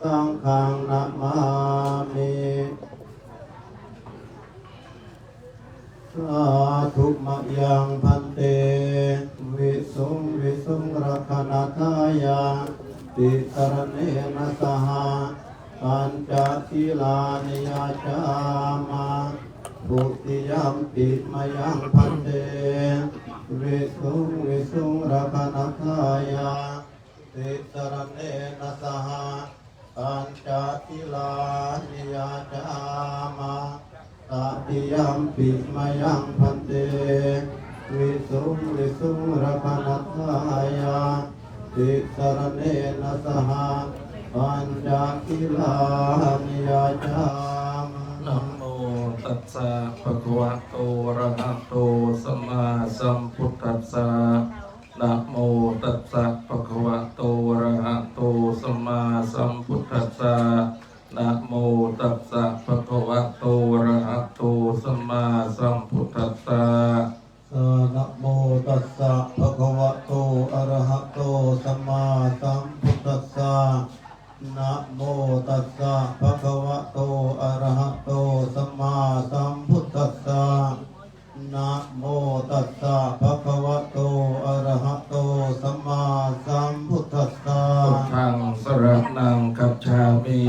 สังฆังนะมามิสาธุมะยังพันเตวิสุงรักขณทายาติสรณเนนะสหปัญจศีลานิยาจามาปุติยัมปิมะยังพันเตวิสุงรักขณทายาติสรณเนนะสหปัญจศีลานิยาจามาตติยัมปิมะยังพันเตวิสุงรักขณทายาติสรณเนนะสหปัญจศีลานิยาจามะนะโมตัสสะภะคะวะโตอะระหะโตสัมมาสัมพุทธัสสะนะโมตัสสะภะคะวะโตอะระหะโตสัมมาสัมพุทธัสสะนะโมตัสสะภะคะวะโตอะระหะโตสัมมาสัมพุทธัสสะนะโมตัสสะภะคะวะโตอะระหะโตสัมมาสัมพุทธัสสะนะโมตัสสะภะคะวะโตอะระหะโตสัมมาสัมพุทธัสสะนะโมตัสสะภะคะวะโตอะระหะโตสัมมาสัมพุทธัสสะพุทธังสรณังคัจฉามิ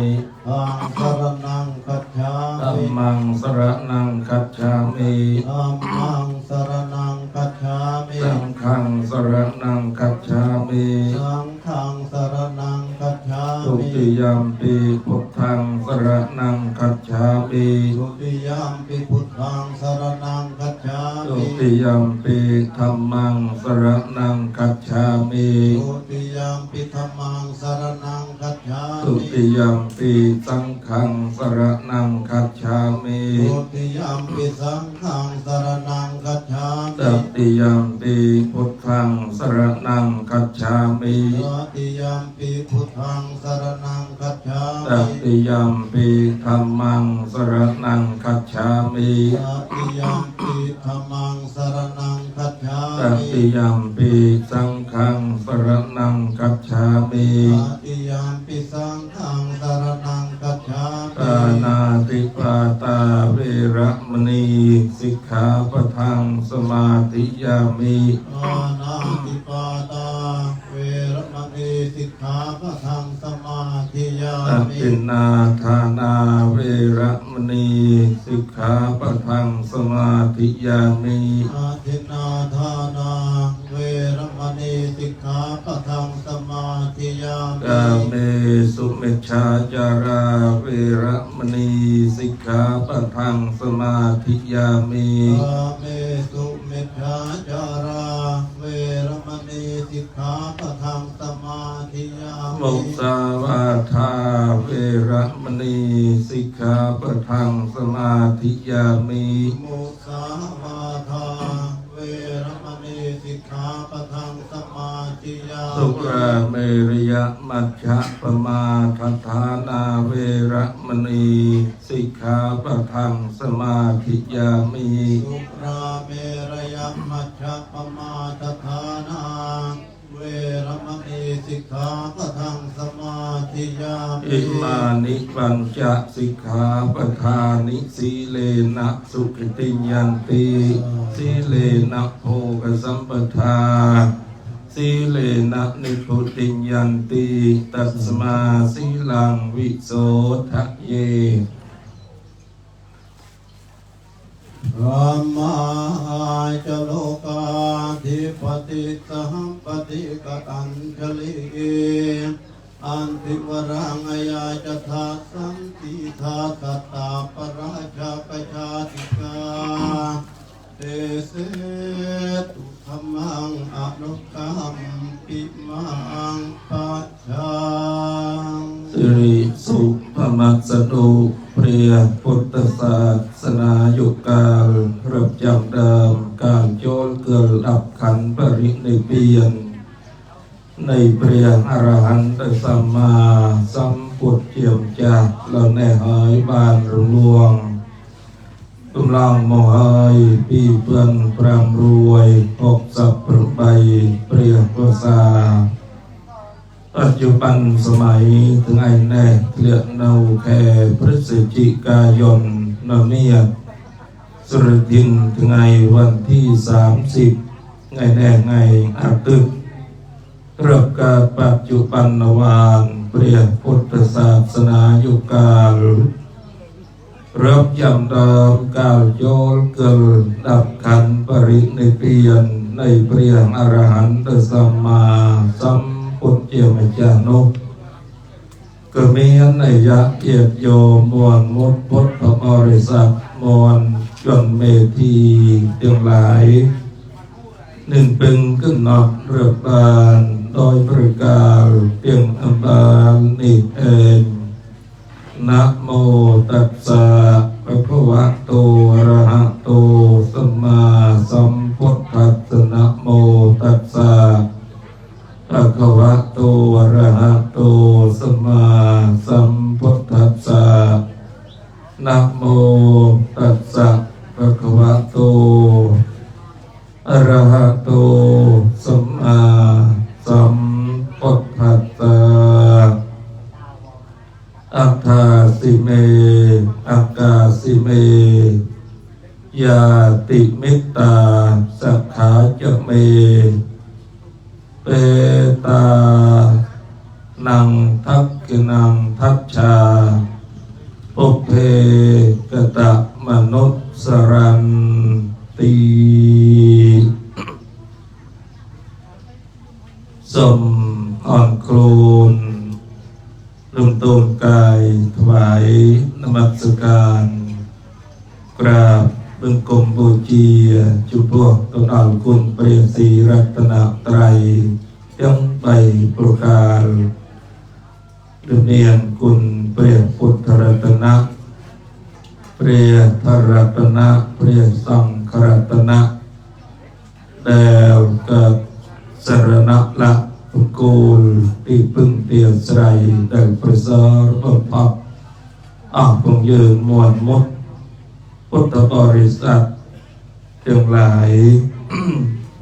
ธังสรณังคัจฉาธัมมิมังสรณังคัจฉามิ ธัมมังสรณังคัจฉามิสังฆังสรณังคัจฉามิ สังฆังสรณังคัจฉาทุมิติยัมปิพุทธังสรณังคัจฉามิ ทุติยัมปิพุทธังสรณังคัจฉาทุมิติยัมปิธัมมังสรณังคัจฉามิ ทุติยัมปิธัมมังสรณังคัจฉาทุมิติยัมปิสังฆังสรณังคัจฉามิ ทุติยัมปิสังฆังสรณังคัจฉาตมิติยัมปิพุทธังสรณังคัจฉามิ ตติยัมปิพุทธังสรณังคัจฉาตมิติยัมปิธัมมังสรณังคัจฉามิ ตติยัมปิธัมมังสรณังคัจฉาตมิติยัมปิสังฆังสรณังคัจฉามิ ตติยัมปิสังฆังสรณังคัจฉามิปานาติปาตาเวระมณีสิกขาปะทังสมาธิยามิ อานาติปาตาเวรมณีสิกขาปะทังสมาธิยาอมิตินนาทานาเวระมณีสิกขาปะทังสมาธิยามิ อาทินนาทานาเวรมณีสิกขาปะทังสมาธิยาก า มิ เมสุเมชฌาจาราเวระมณีสิกขาปะทังสมาธิยามิ กาเมสุมิจฉาจาราเวรมณีสิกขาปะทังสมาธิยามิ มุสาวาทาเวระมณีสิกขาปะทังสมาธิยามิ มุสาวาทาเวรมณีสิกขาปะทังสมาธิยา สุ มิ ราเมรยมัจฉะปมาทัฏฐานาเวระมณีสิกขาปะทังสมาธิยามิ สุราเมรยมัจฉปมาทฐานาเวรมณีสิกขาปะทังสมาธิยามิ อิมานิปัญจสิกขาปทานิสีเลนะสุขติยันติสีเลนะโภคสัมปทาสีเลนะนิพุติยันติตัสมาสีลังวิโสทะเย รัมมาจโลกาธิปติสัมปติกตัญชลิอันติวรังยาจทาสันติทาสตาปราชาปชาติกาเตเสตุธรรมังอนุกัมปิมังปัจจาสิริสุภมัสสดุเปรียพุทธศาสนายุคกาลรับจำเดิมการโจรเกิดดับขันปรินิพพานในเปรียอรหันตสัมมาสัมพุทธเจียมจากเราในหายบานหลวงกำลังมหายปีเพื่อนปรำรวยอกสับปรุใบเปรียภาษา ปัจจุบันสมัยถึงไอ้แน่เลือดเนาแค่พฤศจิกายนนเนี่ยสุรทินถึงไงวันที่30ไงแน่ไงอาทิตย์เริ่มการปัจจุบันวานเปรียบพุทธศาสนายุกาลเริ่มจำดามกาลโยลเกิลดับขันปรินิพพานในเปรียงอรหันตสัมมาสัมพุทธเจ้ามิจานุก็มีในยะเอียดโยมวลมุตพุทธบริษัทมวลจนเมธีเตียงหลายหนึ่งเป็นขึ้นนอกเรือบานโดยประกาศเตียงอัมบานนี่เองนะโมตัสสะภะคะวะโตอะระหะโตสัมมาสัมพุทธัสสะนะโมตัสสะภะคะวะโตอะระหะโตสัมมาสัมพุทธัสสะนะโมตัสสะภะคะวะโตอะระหะโตสัมมาสัมพุทธัสสะอัฏฐาสิเมอากาสิเมยาติมิตตาสักขาจะเมเปตานังทักขินังทัชชาปุเพกตะมนุสสรันติสมอ่อนโคลนลุมตูนกายถวายนมัสการกราบบึงกรมบูชีจุพวกตนอัลคุณเปรียสีรัตนตรัยยังใบประการดุเนียนคุณเปรียพุทธรัตนะเปรียธรัตนะเปรียสังฆรัตนะแล้วกับสรณะละปุกูลที่พึ่งเตียสไรได้ประเสริฐบำพับพงยืนมวลมุดพุทธบริษัททั้งหลาย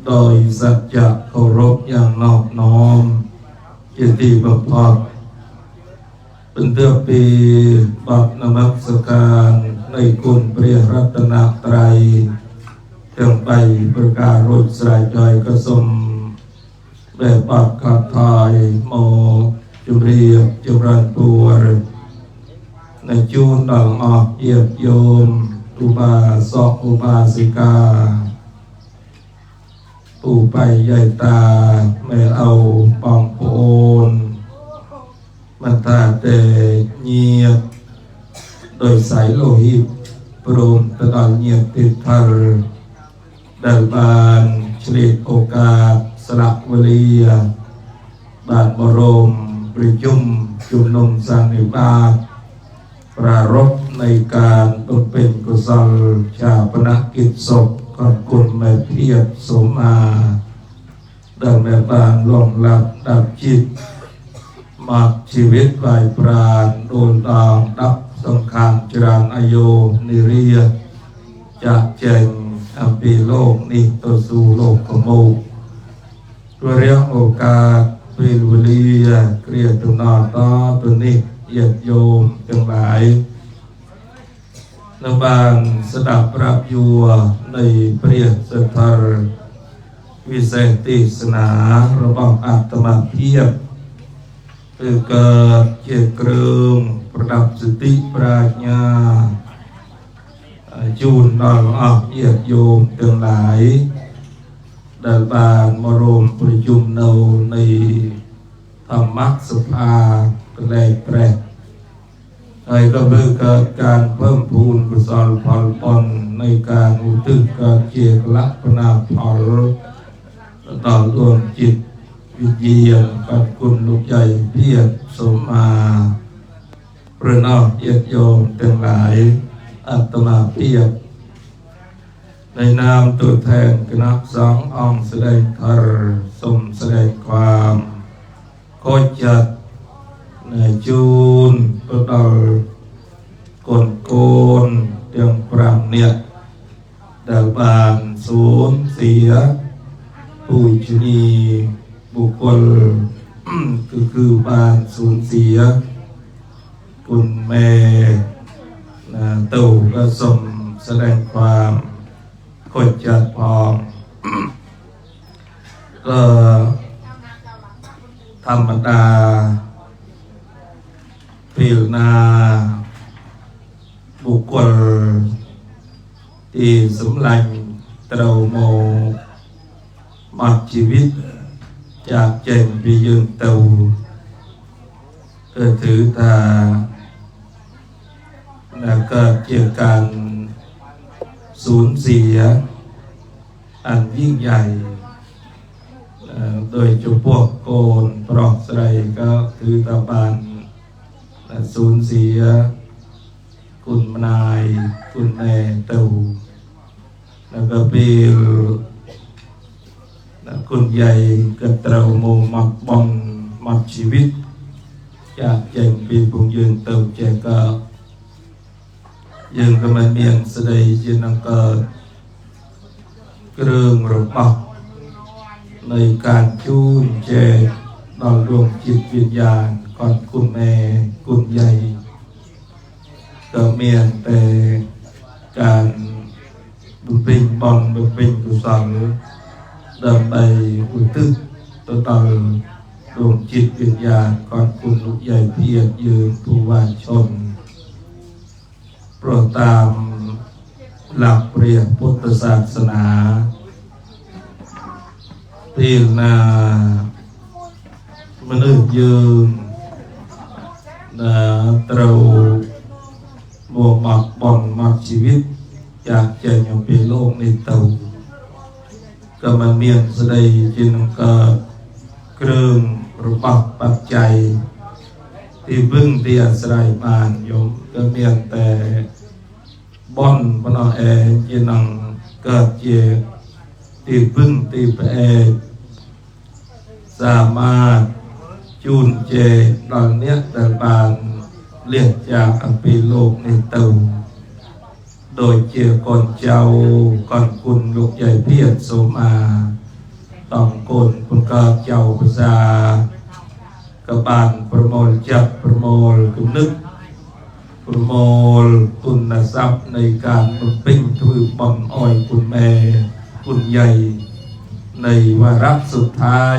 โดยสัจจะเคารพอย่างนอบน้อมเกียรติบำพับเป็นเตือปีบัพนมัสการในคุณเปรียรัตนตรัยทั้งไปประกาศรถสายใจกระสมแบบปากขาดทายโมจุเรียบจุรันปัวในจูนดังออกเยียบโยมอุบาสกอุบาสิกาผู้ไปใหญ่ตาไม่เอาปองโอนมันตาเตเงียบโดยสายโลหิตปรุงตลอดเงียบติดทารดัลบานเฉลิดโอกาสสลับวลีบานบรมประชุมชุมนุมสันนิบาตปรารภในการบำเพ็ญกุศลชาปนกิจศพก่อนกุลแม่เพียรสมมาดังแม่บานลงหลับดับจิตมักชีวิตไหวปราณโดนตามดับสังขารจรานอโยนิเรียจะแจงอัมพีโลกนี้ต่อสู่โลกขโมกตัวเรียงโอกาสวิลวลีเกลียดตุนาต่อตัวนี้เหยียดโยมทั้งหลายในบางสดับรับยัวในเปรียสถารวิเศษติสนาระบบอาตมาเพียบคือเกิดเกียรติเกริมประดับสติปราญญาจูนนอนออกเหยียดโยมทั้งหลายดัลบานมารวมประชุมในธรรมสภาแรกแรกไอ้ก็เพื่อเกิดการเพิ่มพูนกุศลผลผลในการอุทิศเกิดเกียรติลักษณะผลต่อดวงจิตวิญญาณปัจกุลลูกใหญ่เพียรสมมาเพื่อนออกเยียดโยมทั้งหลายอัตมาเพียรในนามตัวแทนคณะสององค์แสดงธรรมสมแสดงความโคจัดในจูนตัวดอลโกนเตียงปรามเนี่ยดาบานสูญเสียผู้ชนีบุคคล คือบ้านสูญเสียคุณแม่ตู่ก็ส่งแสดงความขดจัดพองก็ธรรมดาพิจารณาบุคคลที่สมลังเตราโมมัดชีวิตจากเจนไปยืนเตาก็ถือตาแล้วก็เกี่ยวกันสูญเสียอันยิ่งใหญ่โดยจุพวกโกนปลอกใส่ก็ถือตาบานสูญเสียคุณนายคุณแม่เต่าแล้วก็ปีคุณใหญ่กระเตาโมมักบองมักชีวิตจากเจงปีบุญยืนเต่าเจก็ยังก็มาเมียงแสดงยืนนังเกิดเรื่องระบอบในการจูนเจดอลดวงจิตวิญญาณก่อนคุณแม่คุณใหญ่ก็เมียงแต่การบุญเป็นบอนบุญเป็นกุศลดำไปอุทิศต่อดวงจิตวิญญาณก่อนคุณลูกใหญ่เพียรยืนผู้วานชนโปรดตามหลักเรียนพุทธศาสนาพิจารณามนุษย์ยืนเตราโมมักบอนมักชีวิตจากใจยังเป็นโลกในเตาก็มาเมียนแสดงจินเกิดเครื่องระบับปัจจัยที่พึ่งที่อาศัยมานยมก็เมียนแต่บอนปนเอจินังเกิดเจที่พึ่งที่แปรสามารถจูนเจตอนเนี้ยแต่บานเรียกจากอันเป็นโลกในเตาโดยเจียก่อนเจ้าก่อนคุณลูกใหญ่เพียรโสมาต้องโกนคุณก็เจ้าภาษากบาลประโมลจับประโมลกุนึกประโมลคุณทรัพย์ในการปิ้งถือบอมอ้อยคุณแม่คุณใหญ่ในวาระสุดท้าย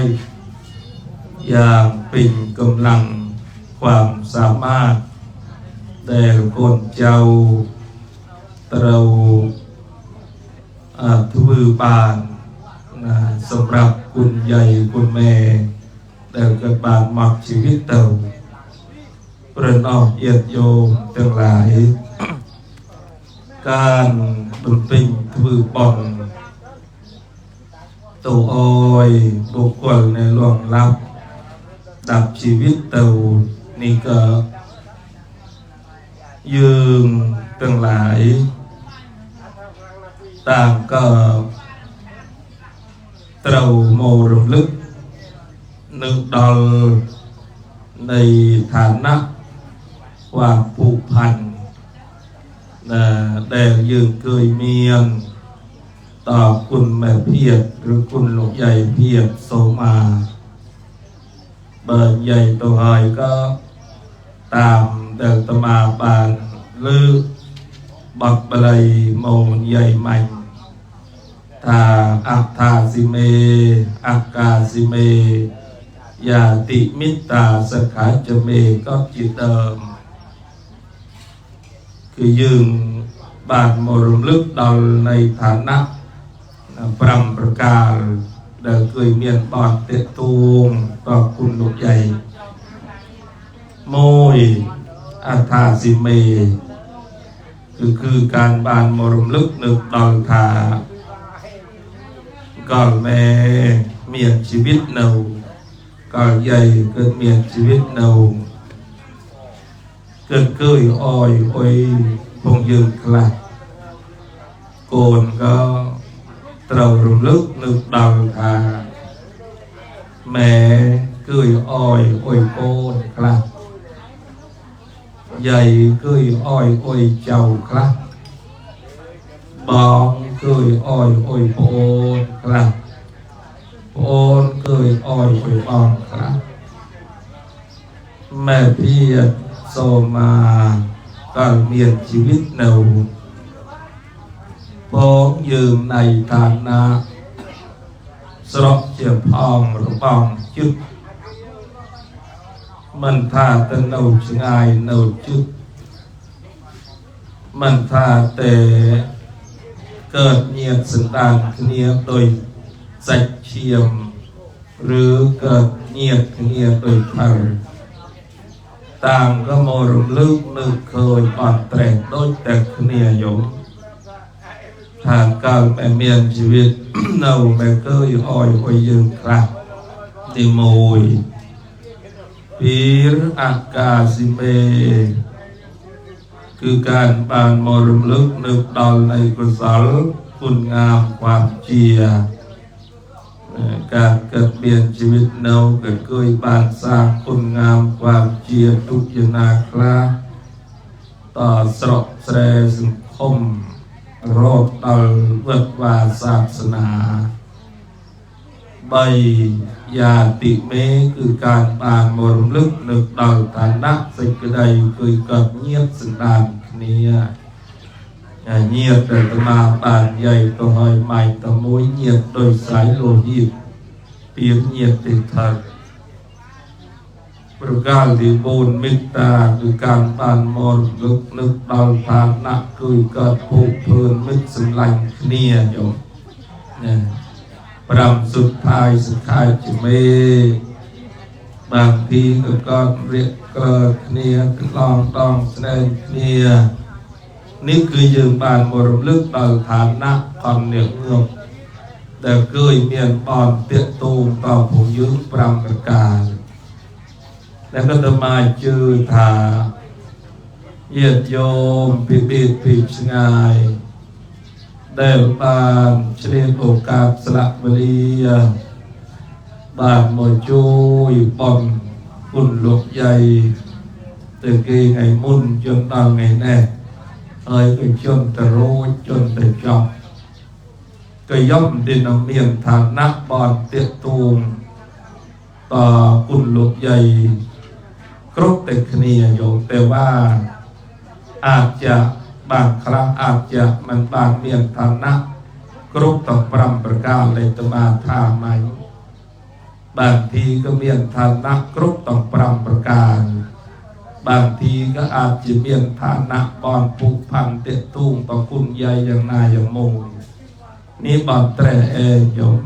อย่างเป็นกำลังความสามารถแต่คนเจ้าเราทวีบานสำหรับคุณใหญ่คุณแม่แต่เกิดบานมักชีวิตเต่าเปรนออกเอียดโยทั้งหลายการบุญเป็นทวีบอนตัวอ้อยบุคคลในหลวงลับดับชีวิตเต่านี่ก็ยืงทั้งหลายต่างก็เตราโมรมลึกนึกดอลในฐานะความผูกพันแต่ยืงเคยเมียนต่อคุณแม่เพียรหรือคุณลูกใหญ่เพียรโสมาเบิร์ใหญ่ตัวหอยก็ตามเดินตมาบานลือบักบลัยโมใหญ่ใหม่ทาอักทาสิเมอักกาสิเมยาติมิตาสขาจเมก็จิตเดิมคือยืงบาทมรมลึกดอลในฐานะปรำประกาศเดินเคยเมียนบอดเตะตูงต่อคุณลูกใหญ่โมยอักทาสิเมคือการบานมรมลึกนึกดอลทาก่อนแม่เมียนชีวิตเนาก่อนใหญ่เกิดเมียนชีวิตเนาเกิดเกยอ้อยอ้อยพงยืนคลาโกนก็เตารมลึกนึกดอลทาแม่เกยอ้อยอ้อยโกนคลาใหญ่เกยอ้อยอ้อยเจ้าคลาบองเกยอ้อยอ้อยโอนครับโอนเกยอ้อยอ้อยบองครับ แม่พี่โซมาการเมียนชีวิตเนาพ้องยืมในฐานะสระเจียพองระบองจุดมันท่าแต่เนาชงายเนาจุดมันท่าแต่เกิดเนียดสันดานเนียโดยสัจเชียมหรือเกิดเนียดเนียโดยพังต่างก็มรมลึกนึกเคยปอนแตกโดยแต่เนียยงทางการแม่เมียนชีวิต เนาแม่เกยอ้อยอ้อยยืนครับติโมยปีรอากาศิเมคือการบานมรมลึกนึกดอลในกุศลคุณงามความเจียการเกิดเปลี่ยนชีวิตเนาเกิดเคยบานสร้างคุณงามความเจียทุกยนาคลาต่อสระแสรสังคมโรดดอลเวิดวาศาสนาใบยาติเมคือการบานมรมลึกนึกดอลฐานะสิกใดเคยกับเงียบสันดานเนี่ยเงียบแต่ตมาบานใหญ่ตัวหอยใหม่ตัวมวยเงียบโดยสายโลหิตเปียกเงียบติดทัดประการที่บูนมิตาคือการบานมรลึกนึกดอลฐานะคือการผูกเพลินมิตรสลังเนี่ยโยมปรำสุดท้ายสุดท้ายจะไม่บางทีก็เรียกเกิดเนี่ยลองต้องแสดงเนี่ยนี่คือยืมบานมรลึกดอลฐานะคอนเหนียวเงือกแต่เคยเมียนปอนเตียตูมต่อผู้ยืมปรำประการแล้วก็จะมาจือถาเยียดโยมปิบิดปิชงายได้บานเฉลียโอกาสสละบรีบานโมจูยปอนปุ่นหลกใหญ่แต่เกยไงมุ่นจนตอนไงแน่เอ้ยก็จนแต่รู้จนแต่จอบก็ย่อมดินเมียนฐานนักบอลเตียตูมต่อปุ่นหลกใหญ่ครบแต่คณีโยแต่ว่าอาจจะบางครั้งอาจจะมันบางเมียนฐานะครบต่อปรำประการเลยตมาท่าไหมบางทีก็เมียนฐานะครบต่อปรำประการบางทีก็อาจจะเมียนฐานะบอนผูกพันเตะตุ้งต่อคุณใหญ่อย่างนายอย่างโมนี่บอนแตรเองโยม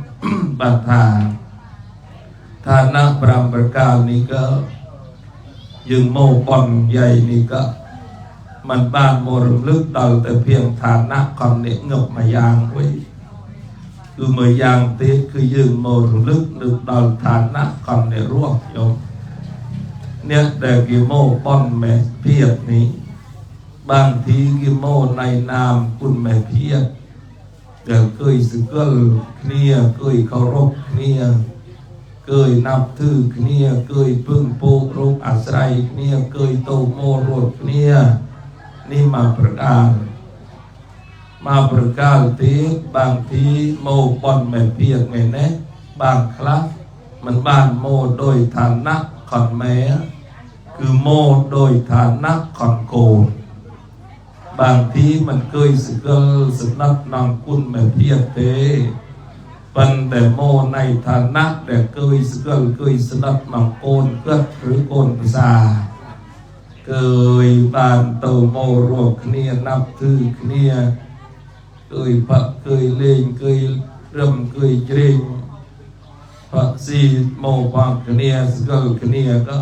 บางทางฐานะปรำประการนี้ก็ยึงโมบอนใหญ่นี่ก็มันบ้านโมรลึกดอลแต่เพียงฐานะคำเนงบมายางไว้คือเมื่อยางเตะคือยืมโมรลึกนึกดอลฐานะคำเนร่วงโยมเนี่ยแต่กิโมป้อนแม่เพียรนี้บางทีกิโมในนามคุณแม่เพียรเดี๋ยวเคยสึกเกลเนี่ยเคยเคารพเนี่ยเคยนับถือเนี่ยเคยพึ่งปูรูปอาศัยเนี่ยเคยโตโมรดเนี่ยนี่มาประการที่บางทีโมป้อนแม่เพียรไงเนี่ยบางครั้งมันบ้านโมโดยฐานะขอนแม่คือโมโดยฐานะขอนโกบางทีมันเคยสึกเกลสนับนำคุณแม่เพียรเตปันแต่โมในฐานะแต่เคยสึกเกลเคยสนับนำโกนเกิดหรือโกนภาษาเคยบานโตโมรวกเนี่ยนับถือเนี่ยเคยพระเคยเล่นเคยเริ่มเคยเจริญพระสีโมฟังเนี่ยสึกเกลเนี่ยก็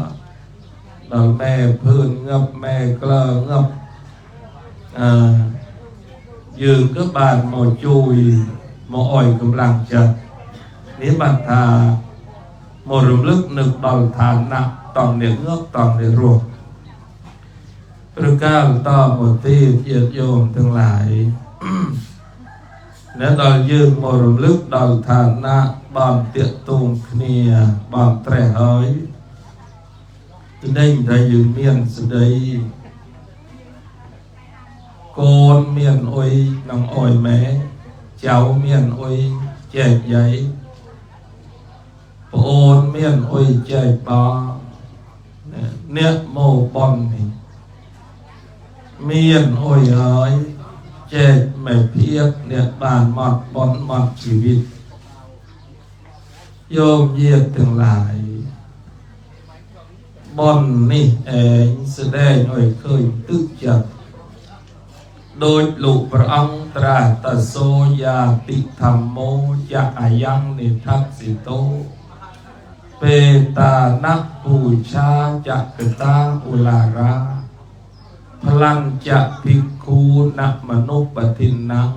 เราแม่เพื่อนงับแม่กล้างับยืนก็บานโมจุยโมอ้อยกำลังจะนี้บันทาโมรมลึกนึกดอลฐานนักตอนเดือดเงือกตอนเดือดรวกประการต่อหมดที่เยียดโยมทั้งหลาย และดอลยืนโมรมลึกดอลฐานนักบอมเตียตุงเนียบอมแตรหอยจะได้ได้ยืนเมียนสดายโกนเมียนอ้อยนางอ้อยแม่เจ้าเมียนอ้อยแจกใหญ่โอนเมียนอ้อยแจกปอ เนี่ยโมบอนนี่เมียนโอยเอ๋ยเจ็ดไม่เพียบเนี่ยบานหมดบอนหมดชีวิตโยมเยียดทั้งหลายบอนนี่เองแสดงโอยเคยตึกจัดโดยลูกพระองค์ตรัสตโสยาติธรรมโมยะอายังนิทัสสิโตเปตานักปูชาจักตาอุลาราพลังจะภิกขุนักมนุปทินนัง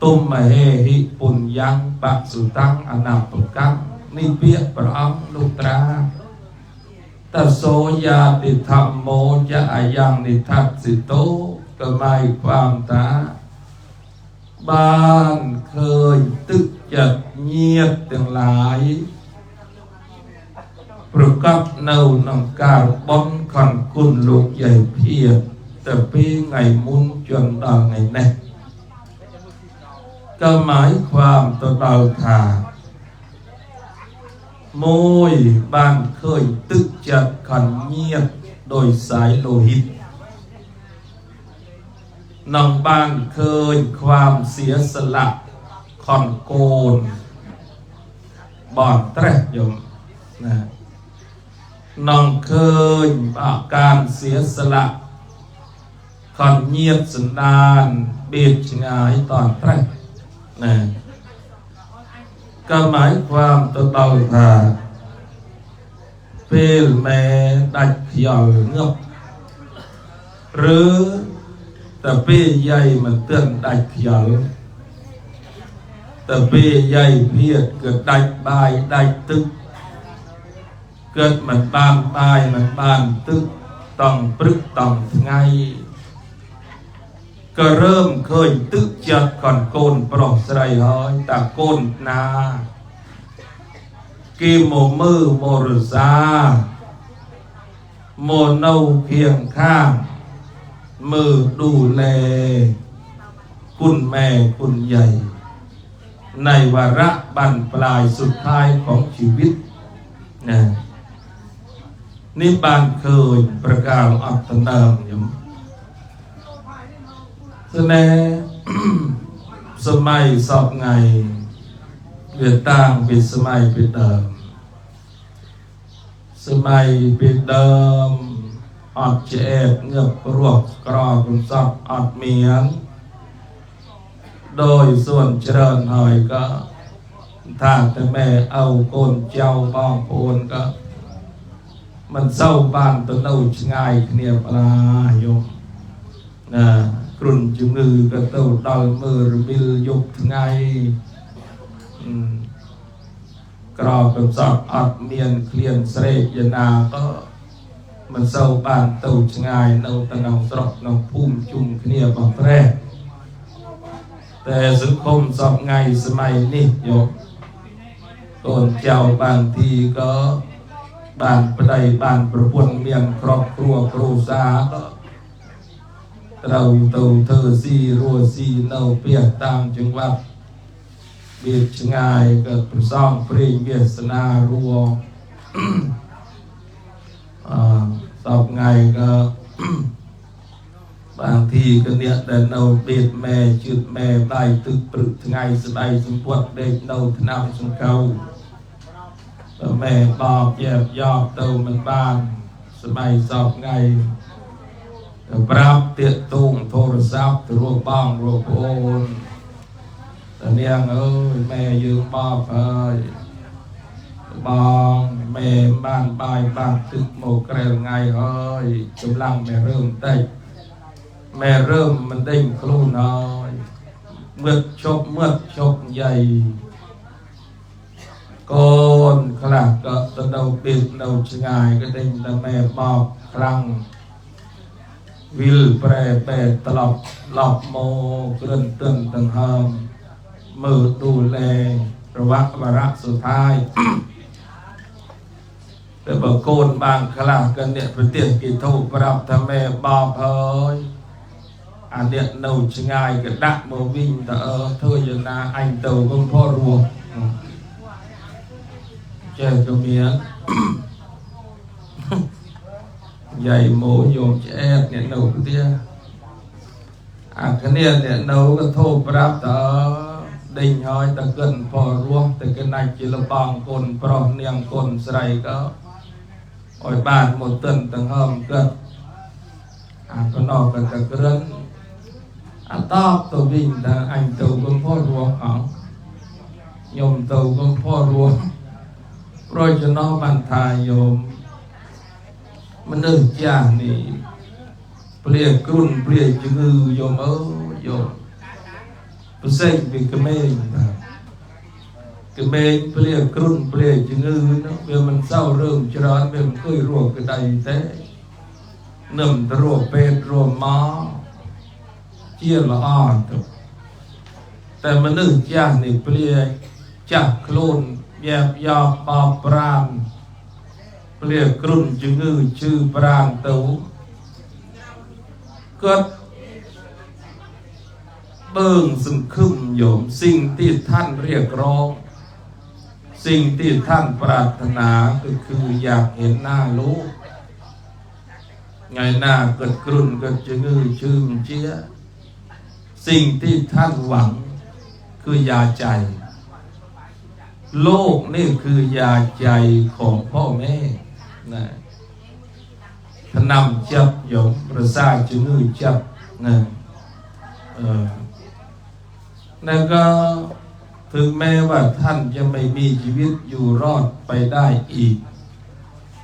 ตุมมเหหิปุญญังปัสสุตังอนาปกังนิเปียพระองค์ลูกตราตโสยาติธรรมโมยะอายังนิทัสสิโตก็หมายความตาบ้านเคยตึกจัดเงียบทั้งหลายประกับเนาหนังการบอนขันคุณลูกใหญ่เพียรแต่ปีไงมุนจนดาวไงแน่ก็หมายความตัวดาวขาโมยบ้านเคยตึกจัดขันเงียบโดยสายโลหิตน้องบ้านเคยความเสียสละคอนโกนบอนแตรยมนะน้องเคยอาการเสียสละคอนเงียบสันดานเบียดงายตอนแรกนะก็หมายความตัวเบาถาเปลแม่ดัดเขียวเงือบหรือแต่เป้ใหญ่มันเตือนดัดเขียวแต่เป้ใหญ่เพียรเกิดดัดบายดัดตึกเกิดมันบางบายมันบางตึกต้องปรึกต้องไงก็เริ่มเคยตึกจัดก่อนโกนปลอกใส่หอยตาโกนนากีโมมือโมรซาโมเนาเพียงข้างมือดูแลคุณแม่คุณใหญ่ในวาระบั้นปลายสุดท้ายของชีวิตนะนี่บานเคยประกาศอัตนามยมแสดง สมัยสอบไงเลือตั้งเป็นสมัยเป็นเดิมสมัยเป็นเดิมอดเจ็บเงือบรวบกรอกุศลอดเมียนโดยส่วนเจริญหน่อยก็ถ้าแต่แม่เอาโกนเจ้าบ้องโพนก็มันเศร้าบ้านตัวเน่าง่ายเนียปลาโยมนะกลุ่นจุงือก็เต้าดอลมือบิลยุบง่ายกรอบกับสอบอัดเมียนเคลียนเสกยนาก็มันเศร้าบ้านเต้าง่ายเน่าตะนองตรอกนองพุ่มจุ่มเนียบางแรกแต่สังคมสอบไงสมัยนี้โยมต้นเจ้าบางทีก็บ้านประใดบ้านประพวนเมียนครอบครัวครูสาก็เราเต่าเธอซีรัวซีเนาเปียตามจังหวัดเบียดง่ายก็ประซ่องเพลงเวียสนารัวสอบไงก็ บางทีก็เนี่ยแต่เนาเบียดแม่จืดแม่ได้ตึกปรึกไงสบายสมบูรณ์เด็กเนาทนำสมเก่าแม่บอกแยบยอบเต่ามันบ้านสมัยสอบไงปรับเตี้ยตุ้งโทรศัพท์รัวบ้องรัวโอนแต่เนี่ยแม่ยืมบอกบองแม่บ้านบายบ้านตึกโมกเร็วไงกำลังแม่เริ่มเต้แม่เริ่มมันเด้งครูน้อยเมื่อชกใหญ่ก่อนขลักก็ตะเดาปิดเดาชงายก็เด้งแต่แม่บอกครั้งวิลแปรแปรตลบหลบโมเกินเตือนตั้งหามมือดูแลระวักวาระสุดท้าย แต่บางคนบางคลากันเนี่ยเป็นเตี้ยกี่ทูปรับทำแม่บอกเฮ้ยอันเนี้ยเนาชงายก็ดักโมวิ่งแต่เธออย่างน่าอันเต่าก็พ่อรัวเจ้าก็เมีย dạy mổ dồn chếtเนี่ยnấu cái tia cáiเนี่ยnấu cái thô prap đó đình hỏi ta cần phò ruộng từ cái này chỉ là bằng cồn pro niang cồn sài có ôi bàn một tuần từng hôm cất có nọ cần ta cấn top tàu bình là anh tàu con phò ruộng hỏng nhôm tàu con phò ruộng rồi cho nó bàn thai nhômมันนึกอย่างนี้เปลี่ยนกรุ่นเปลี่ยนจือโยมโยมเปลี่ยนเป็นกระเมงกระเมงเปลี่ยนกรุ่นเปลี่ยนจือเมื่อมันเศร้าเริ่มจร้อนเมื่อมันเคยรวมกันใดเต้หนึ่งรวมเป็นรวมม้าเชี่ยละอ่อนแต่มันนึกอย่างนี้เปลี่ยนจากโคลนแยบยาปาปรามเปลี่ยนกรุ่นจือชื่อปรางเต้าก็เบิ่งซึ่งคึมโยมสิ่งที่ท่านเรียกร้องสิ่งที่ท่านปรารถนาก็คืออยากเห็นหน้าลูกไงหน้าเกิดกรุ่นเกิดจือชื่อเจี๊ยสิ่งที่ท่านหวังคือยาใจโลกนี่คือยาใจของพ่อแม่นะพนำจับโยมประสาจือจับนะนั่นก็ถึงแม้ว่าท่านจะไม่มีชีวิตอยู่รอดไปได้อีก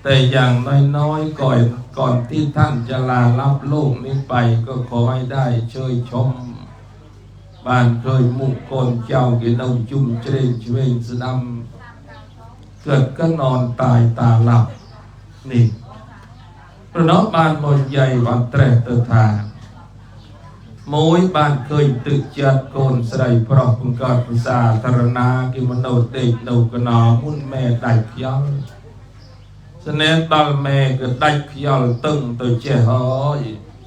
แต่อย่างน้อยๆก่อนที่ท่านจะลาลับโลกนี้ไปก็ขอให้ได้เชยชมบ้านเคยมุกคนเจ้ากินเอาจุ่มเจริญช่วยสนำเกิดก็นอนตายตาหลับนี่เพราะน้องบ้านมนใหญ่วันแตรเตอทามวยบ้านเคยตึกจัดโกนใส่พระพุทธเจ้าภาษาธรณากิมโนเด็กโนกนอมุ่นแม่ได้เขียวเสน่ห์ตาแม่ก็ได้เขียวตึงตัวเจ้าหอย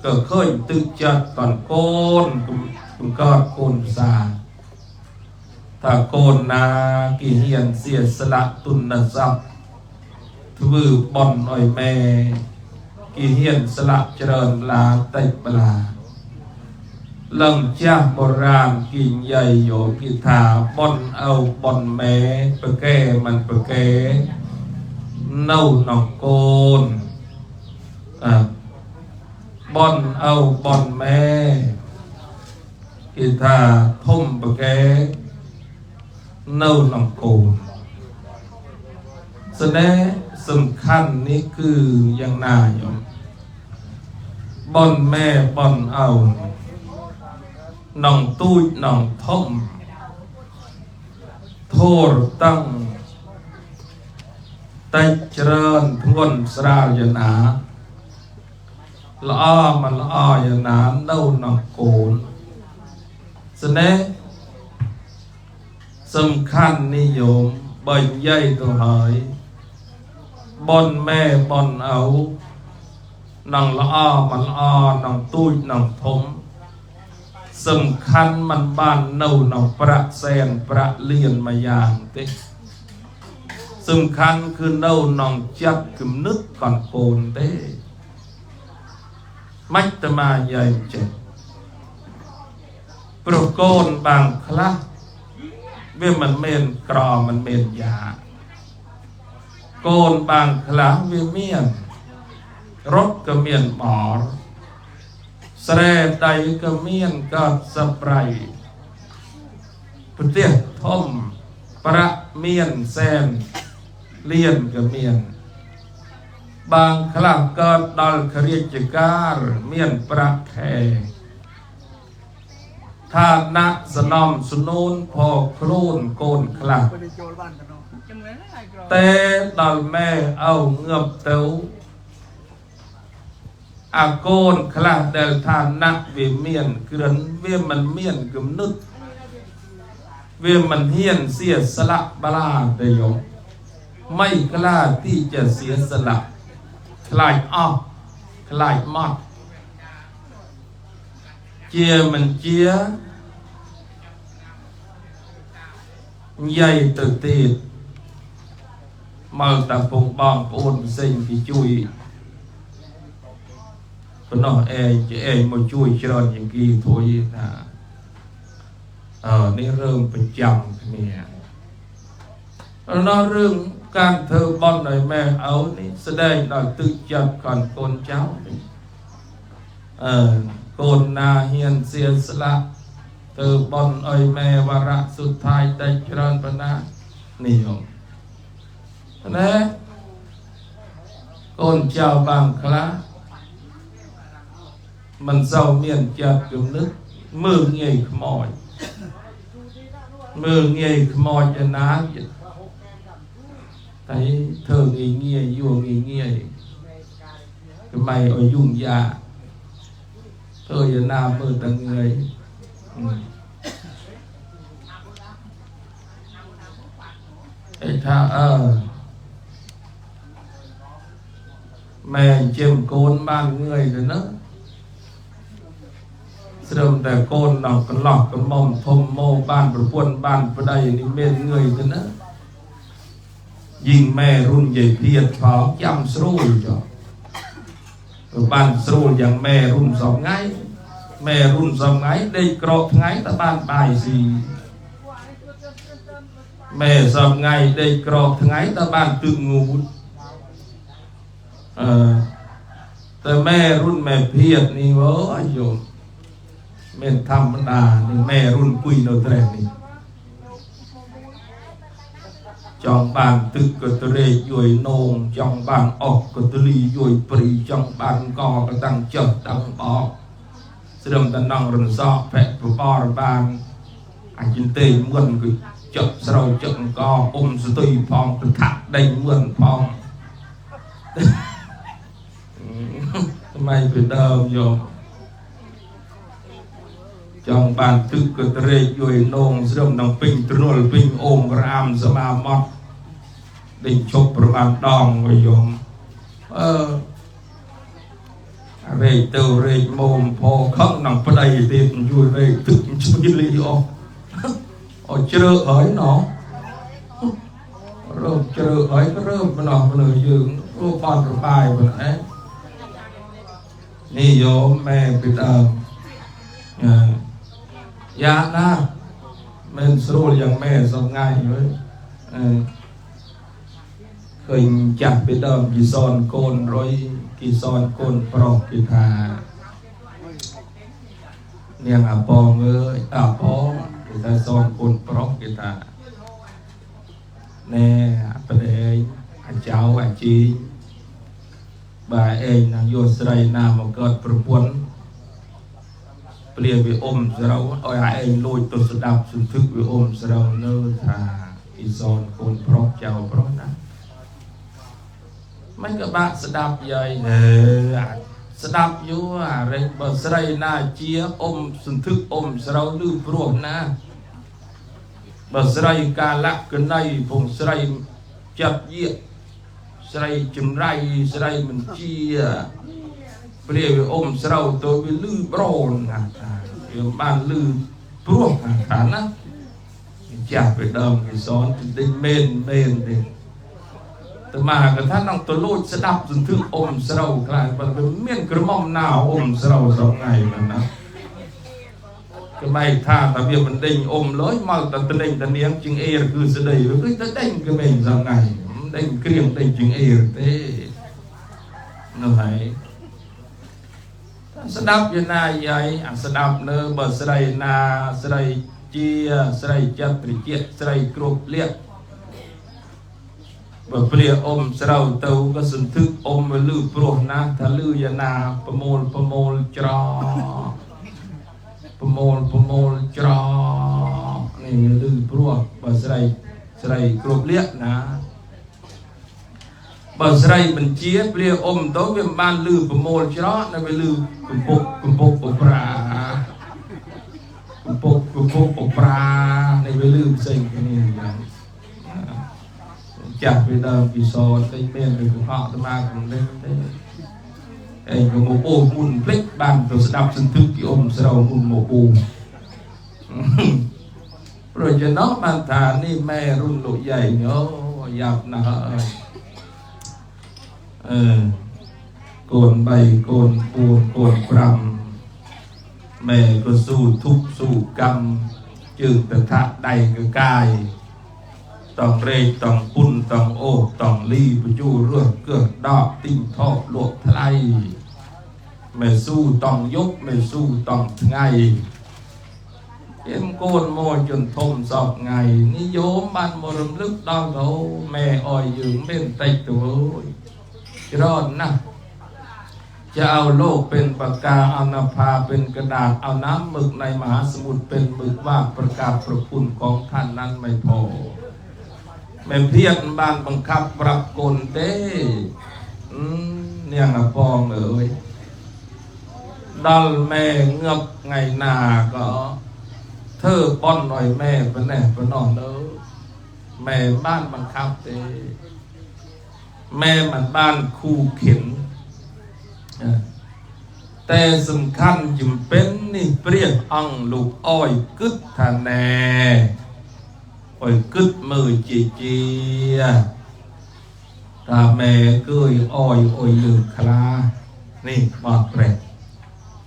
ก็เคยตึกจัดก่อนโกนคุณก็โกนภาษาถ้าโกนนากิเฮียนเสียสละตุนนซับทวืบอนหน่อยแม่กิเฮียนสละเจริญลาไตปลาหลังจากโบราณกินใหญ่โยกิถาบอนเอาบอนแม่ปะแก่มันปะแก่เน่าหนองโกนบอนเอาบอนแม่กิถาทุ่มปะแก่เน่าหนองโกนแสดงสำคัญนี้คืออย่างน่าโยมบอนแม่บอนเอาน้องตุ้ยน้องท่อมโทษตั้งแต่เจริญทวนสราวยนาละอ้อมันละอ้อยนาเน่าน้องโกนแสดงสำคัญนิยมใบใหญ่ตัวหอยบอนแม่บอนเอาน้องละอ้อมันละอ้อน้องตุ้ยน้องท่อมสำคัญมันบ้านเน่าหนองประแสนประเลียนมาอย่างเต้สำคัญคือเน่าหนองจัดคือนึกก่อนโกนเต้มัจตมาใหญ่เจ็บโปรโกนบางครั้งเมื่อมันเมนกรอมันเมนยาโกนบางครั้งเมื่อเมียนรถก็เมียนหมอแสดงใดก็เมียนก็สปรายปเตียทอมประเมียนแซนเลียนก็เมียนบางครั้งก็ดอลคริจการเมียนประแคถ้านักสนอมสนุนพอโคลนโกนคลังแต่ดอลแม่เอาเงือบเต้าอาโกนคลาเดลทานนักเวียเมียนเกลือนเวียมันเมียนกึมนึกเวียมันเฮียนเสียสละบลาเดยงไม่กล้าที่จะเสียสละคลายอ้อคลายมอดเจียมันเจียใหญ่ตึกตีดมาตาปงบางปูนสิ่งที่จุย ប៉ុណ្ណោះឯងមកជួយច្រើនជាងគេព្រួយថានេះរឿងប្រចាំគ្នាដល់រឿងការធ្វើបន់ឲ្យម៉ែឪនេះស្ដែងដល់ទឹកចិត្តកូនចៅកូនណាហ៊ានសៀស្លាប់ធ្វើបន់ឲ្យម៉ែវរៈសុទ្ធท้ายតែច្រើនប៉ុណ្ណានេះហ៎ណាកូនចៅបាំងខ្លះមិនសូវមានចិត្តគំនិតមើលងាយខ្មោចឯណាតែធ្វើងាយយួរងាយកុំឲ្យยุ่งยากធ្វើឯណាមើលតែងាយថាម៉ែចិញ្ចឹមកូនបានងាយទៅណាស្រឹមតែកូនដល់កន្លោះកមុំធំម៉ូបានប្រពន្ធបានប្តីនេះមានងាយទៅណាยิงแม่รุ่นใหญ่เพียรพอจำสู้จ้ะบ้านสู้อย่างแม่รุ่นสองไงแม่รุ่นสองไงได้กรอบไงแต่บ้านบายสีแม่สองไงได้กรอบไงแต่บ้านตึงงูแต่แม่รุ่นแม่เพียรนี่วะโยมแม่ธรรมดานี่แม่รุ่นกุยโนเตรนี่จองบานตึกกตเรยย่อยโนงจองบานออกกตลีย่อยปรีจองบานกอกระตังเจิดตังปอกเสื่อมตะนังรันซอกแผลปปอระบานอันจินเตยเหมือนกับเจิดสระเจิดกอสตุยพองตะถักได้เหมือนพองทำไมเป็นเดิมโยมจองบานตึกกตเรยย่อยโนงเสื่อมนังปิงตรนวลปิงโอมรามสมามอดได้ชกประมาณดองไว้โยมเรยเตอเรยโมมพอข้างนังปะไดเต็มอยู่เรยตึกช่วยลีออกเจอหอยหนอเริ่มเจอหอยก็เริ่มมันออกมันเลยยืนรูปบอลระบายมันนี่โยมแม่เป็นยานะแม่สู้อย่างแม่สองง่ายเลยเคยจับไปเดิมกีซอนโกนร้อยกีซอนโกนปลอกกีทาเนี่ยอาปองอาปองกีทาซอนโกนปลอกกีทาเนี่ยประเดี๋ยวเจ้าจีบ่าเองนางโยสไรนามเกิดประพวนเปลี่ยนไปอมเราเอาเองลอยตัวสดับสุนทึกไปอมเราเนื้อทาอีซอนโกนปลอกเจ้าปลอกนะมันก็บะสดับใหญ่สดับอยู่อะไรบ่ใส่หน้าเจียอมสุนทึกอมเราลืมพรวมนะบ่ใส่กาลักกันในพงใส่จับเยี่ยใส่จุ่มไรใส่มันเจียเปลี่ยนอมเราตัวไปลืมโบรนนะอยู่บ้านลืมพรวมฐานนะจับไปเดิมไปซ้อนได้เมนดิแต่มากับท่านน้องตัวลูกสดับจนถึงอมเรากลายเป็นเมียนกระม่อมหนาวอมเราสองไงมันนะก็ไม่ท่าแต่เบียมันดิ่งอมเลยมาแต่ตะดิ่งตะเนียงจึงเอร์คือเสด็จก็จะดิ่งก็ไม่สองไงดิ่งเกลียงดิ่งจึงเอร์เต้นั่นไงสดับยันนายใหญ่สดับเนื้อบสไลนาสไลเจียสไลจัตริเจียสไลกรุบเลียบ่เปลี่ยอมเราเตาก็สุนทึกอมมาลือโปรนะถ้าลือยานาประโมลจรอประโมลจรอนี่ลือโปรบ่ใส่กรุบเลียนะบ่ใส่บัญชีเปลี่ยอมโตเป็นบ้านลือประโมลจรอนั่นเป็นลือกุมปกปลากุมปกปลาในเป็นลือเซ็งกันนี่อย่างจับไปเดิมปีโซนได้เมียนไปของhọจะมาของเล่นได้ไอ้ของโมโป้มุนพลิกบางตัวสดับสันทึกกี่อมสระมุนโมโป้โปรยจะน้องบางฐานนี่แม่รุ่นหลุดใหญ่เนาะหยาบหนา โกนใบโกนปูนโกนปรำแม่ก็สู้ทุกสู้กรรมจึงแต่ทะใดก็กายต้องเรยต้องปุ่นต้องโอบต้องลีประจูเรื่องเกิดดอกติ้งทอดโลกทลายไม่สู้ต้องยกไม่สู้ต้องไงเอ็มโกนโมจนทมสอบไงนิยมบ้านมรมลึกดองเขาแม่อ้อยยืมเป็นไตตัวร้อนนะจะเอาโลกเป็นปากกาเอานภาเป็นกระดาษเอาน้ำหมึกในมหาสมุทรเป็นหมึกว่าประกาศประคุณของท่านนั้นไม่พอแม่เพียรบ้านบังคับปรับกลเต้เนี่ยนะปองเอ๋ยดัลแม่เงือบไงนาก็เธอป้อนหน่อยแม่เป็นแน่เป็นนอนเด้อแม่บ้านบังคับเต้แม่มันบ้านคู่เข็นแต่สำคัญยิ่งเป็นนี่เปรียกอังลูกอ้อยกึศทะแนอ้อยกึศมือจีถ้าแม่เกยอ้อยอ้อยลืมคลานี่บอกแปลก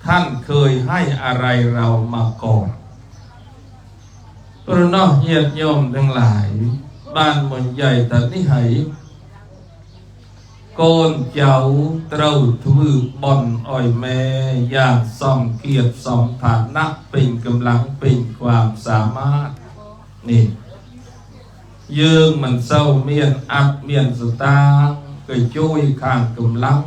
ท่านเคยให้อะไรเรามาก่อนเพราะนอกเหยียดโยมทั้งหลายบ้านมันใหญ่แต่นี่ไหโกนเจ้าเต้าทวบอนอ้อยแม่อยากส่องเกียรติส่องฐานะเป็นกำลังเป็นความสามารถนี่ยืงมันเศร้าเมียนอัดเมียนสตาก็ช่วยข้างกำลัง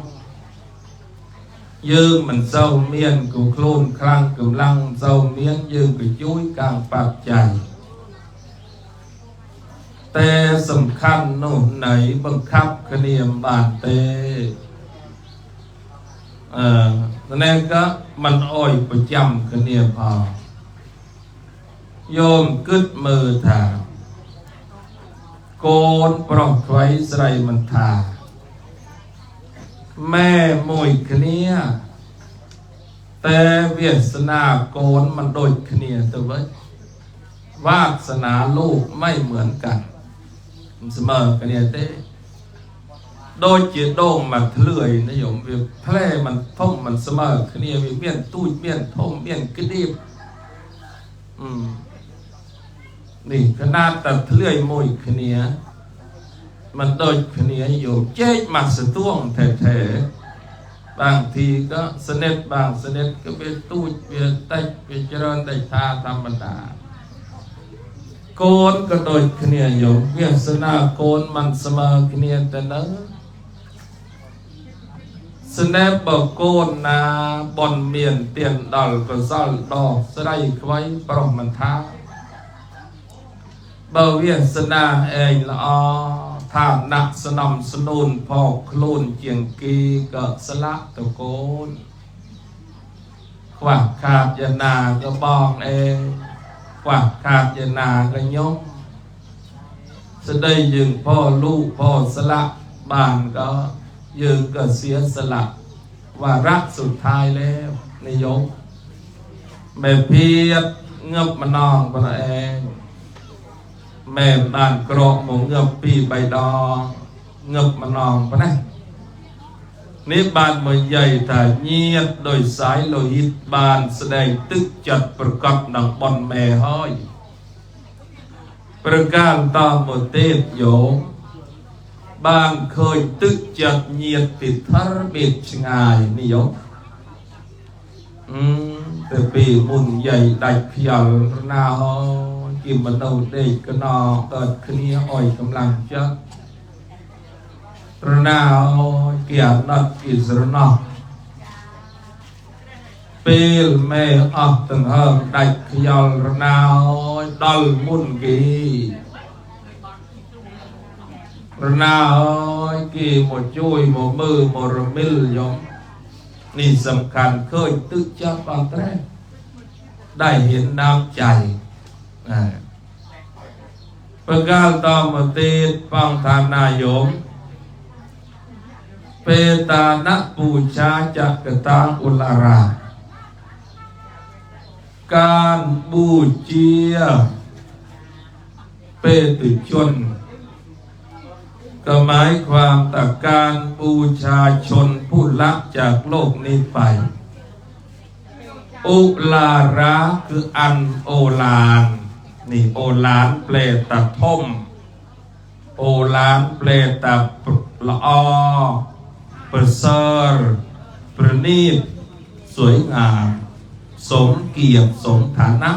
ยืงมันเศร้าเมียนกูโคลนครั้งกำลังเศร้าเมียนยืงก็ช่วยกลางปากใจแต่สำคัญโน่นไหนบังคับขเนียมบานเตนั่นก็มันอ้อยประจำขเนียมพอโยมกึดมือถาโกนปลอกไว้ใส่มันถาแม่มวยขเนียแต่เวียสนาโกนมันโดยขเนียตัวไว้วาสนาลูกไม่เหมือนกันเสมอกันเนี่ยเต้โดยเจียโด่งมันเลื่อยนะโยมวิแพร่มันท่มมันเสมอกันเนี่ยวิเมียนตู้เมียนท่มเมียนกระดิบนี่ขนาดแต่เลื่อยมวยกันเนี่ยมันโดยกันเนี่ยโยมเจ๊มาสะท้วงแท้ๆบางทีก็เสน็จบางเสน็จก็ไปตู้ไปไต่ไปเจริญไต่ทาธรรมดาโกนก็โดยขเนียโยมเวียสนาโกนมันเสมอขเนียแต่นั้นสแนบบอกโกนนาบอนเมียนเตียนดอลก็ซอลดอกสไลไว้ปรมันท้าเบาเวียสนาเองละอท่านักสนมสนุนพอโคลนเจียงกีก็สละตะโกนขวาขาดยานาก็บอกเองกว่าขาดยานาก็ยกจะได้ยืนพ่อลูกพ่อสละบ้านก็ยืนก็เสียสละว่ารักสุดท้ายแล้วนายกแม่เพียรเงือบมานองปะเองแม่บ้านกรอกหมงเงือบปีใบดองเงือบมานองปะนะนี่บ้านมันใหญ่แต่เงียบโดยสายโลหิตบ้านแสดงตึกจัดประกอบหนังบอลแม่ห้อยประการตามหมดเทศโยมบ้านเคยตึกจัดเงียบปิดทาร์บิดงายนี่โยมแต่ปีมุนใหญ่ได้เพียรนาห้อยกินมันเอาเด็กก็นอเกิดขึ้นนี้อ้อยกำลังจัดนาเกียรตินักอิสระนอเปลแม่อับตั้งเฮิงได้ขยอลนาดอลมุนกีนากีหมดจุยหมดมือหมดรมิลยมนี่สำคัญเคยตึกจับบางแท้ได้เห็นน้ำใจประการต่อมาเตดฟังทานนายมเปตานะปูชาจักตาอุลาราการบูเจียเปตุชน ก็หมายความต่อการบูชาชนผู้ละจากโลกนี้ไปอุลาระคืออันโอฬารนี่โอฬารแปลตัดท่มโอฬารแปลตัดละอประเสริฐประณีตสวยงามสมเกียรติสมฐานะ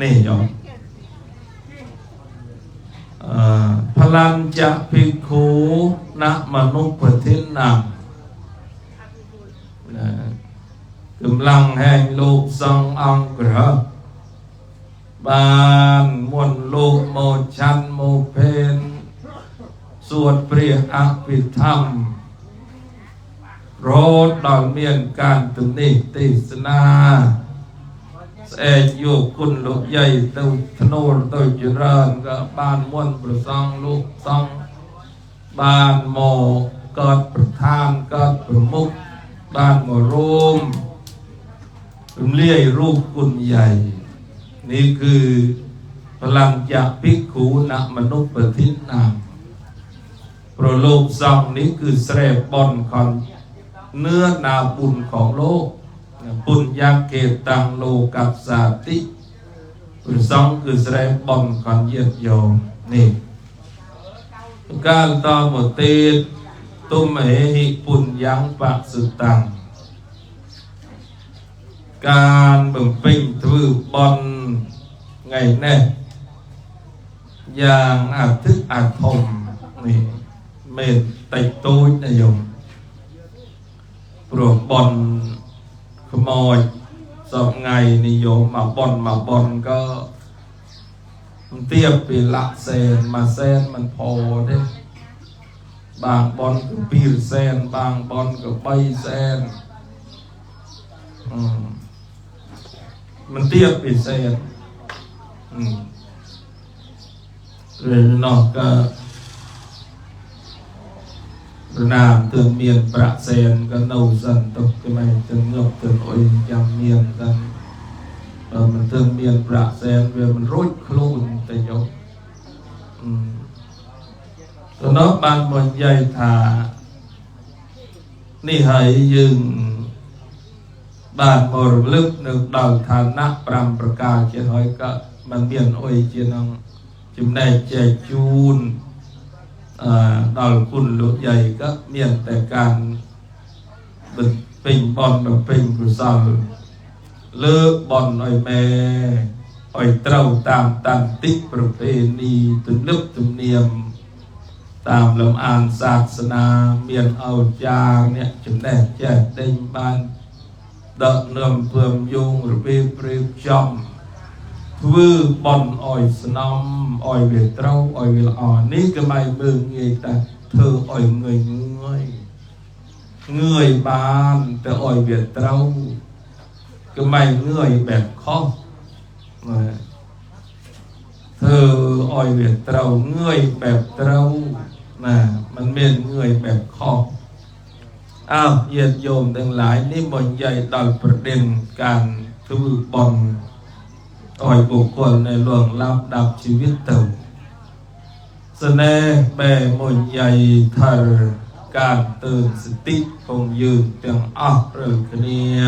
นี่ยอมพลังจะภิกขุณมนุปทินังกำลังแห่งโลกสังอังกระบานมวลโลกโมชันโมเพนสวดเปรียอภิธรรมโรดดอนเมียนการตุนิติสนาเอจโยกุลลูกใหญ่ตัวธนูตัวจุรานก็บ้านม้วนประซองลูกซองบ้านโมเกิดประธานเกิดประมุขบ้านโมรูมเลี้ยรูปกุลใหญ่นี่คือพลังจากภิกขุณมนุษย์ปฏินามโปรโลกซองนี้คือแสดบอนของเนื้อนาบุญของโลกปุญญาเกตังโลกัสสาติสองคือแสดงบอนของเยียดโยมนี่การต่อหมดตีตุมเหหิปุญญังปัสสุตังการบ่มปิ้งถือบอนไงแน่อย่างอาทึกอาทมนี่เมตติโต้นโยมปลวกบอนขโมยสอบไงนิยมมาบอนก็มันเทียบไปละเซนมาเซนมันพอได้บางบอนก็ปีเซนบางบอนก็ใบเซนมันเทียบไปเซนเรื่องนอกก็นามเตือนเมียนประเซนก็เน่าสันตกก็ไม่เตือนเงือกเตือนอ้อยจำเมียนกันมันเตือนเมียนประเซนเวลมันรุ่ยคลุนแต่ยกตัวน้องบานบนใหญ่ถานี่ให้ยึงบานบรลึกนึกดาวฐานะปรำประกาศเชียนหอยก็มันเมียนอ้อยเชียนองจุ่มในใจจูนดาวคุณลูกใหญ่ก็เมียนแต่การเป็นบอลเป็นกุศลเลิกบอลอ้อยแม่อ้อยเต้าตามตันติประเพณีตุนลึกตุนเนียมตามลำอ่านศาสนาเมียนเอาจางเนี่ยจุดแรกแจกเด้งบ้านเดินเนื่อมเพิ่มยุงหรือเปรียบจอมทือบอลอ้อยสนอมอ้อยเวทเต้าอ้อยเวลอ่อนนี่ก็ไม่เบื่อเงยแต่เธออ้อยเงยบ้านแต่อ้อยเวทเต้าก็ไม่เงยแบบข้อเธออ้อยเวทเต้าเงยแบบเต้ามันเมียนเงยแบบข้อเยียดโยมทั้งหลายนี่บนใหญ่ดัลประเด็นการทือบอลอ้อยบุคคลในหลวงลับดับชีวิตเต่าเสน่ห์แม่มนใหญ่ทาการตื่นสติคงยืนเตียงเรื่องคเนีย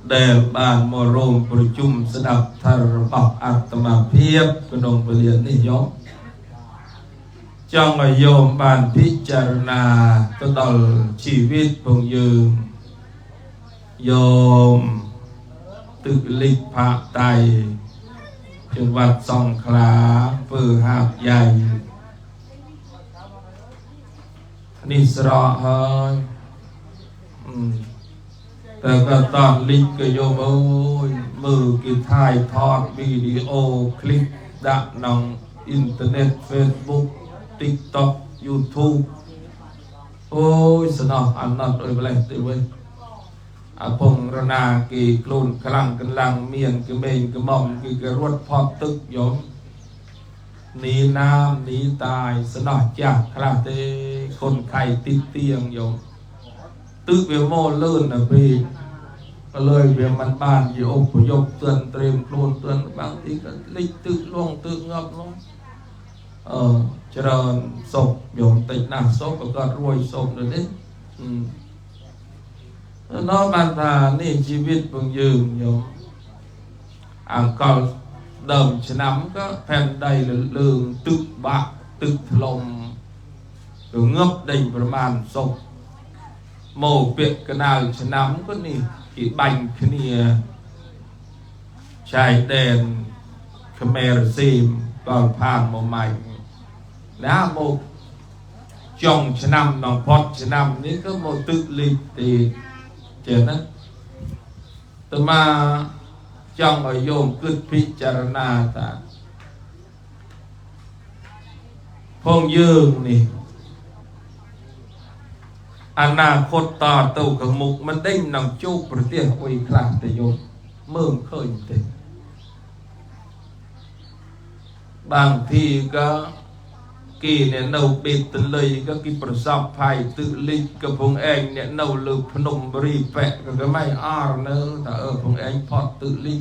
แด่บ้านมโรงประชุมสดับทารบักอัตมาเพียบกระดงเปลี่ยนนิยมจ้องโยมบ้านพิจารณาตลอดชีวิตคงยืนโยมตึกลิกภาคใต้จังหวัดสงขลาอำเภอหาดใหญ่นิสระเฮ้ยแต่ก็ตอนลิกก็โยมโอ้ยมือกีถ่ายทอดวิดีโอคลิปดักน้องอินเทอร์เน็ตเฟซบุ๊กติ๊กต็อกยูทูบโอ้ยสนออันนั้นโดยไปเลยตีไว้พงรนากีกลุ่นกลังกันลังเมียนกระเบงกระมอมกีกระรวดพอตึกยมหนีน้ำหนีตายสนอจากคลาเตคนไข้ติดเตียงยมตึกเวโมเลื่อนนะพี่ก็เลยเวียมันบ้านอยู่อพยพเตือนเตรียมกลุ่นเตือนบางทีก็ลิกตึกลงตึกงับลง เจริญศพโยมติดหน้าศพก็รวยศพเลยนี่น้องบานทานี่ชีวิตเพิ่งยืมโยมก็เดิมฉน้ำก็แผ่นใดเรื่องตึกบะตึกลมหรือเงือบได้ประมาณศพโมเปียกกระนาฉน้ำก็นี่อีบังคเนียชายแดนเขมรซีมก่อนผ่านโมใหม่นะโมจงฉน้ำน้องพอดฉน้ำนี้ก็โมตึกลิตีเจนนะต่อมาจ้องโยมกึศพิจารณาตาพงยืงนี่อนาคตต่อตัวกับมุกมันได้นำจูประเทศอุยคลาแต่โยมเมื่อเคยเต็มบางทีก็กี่เนี่ยเราปิดตันเลยก็กี่ประสบภัยtựลิกับพงเองเนี่ยเราลืมพนมบรีแปะก็ไม่อ้าเนอะแต่พงเองพอtựลิ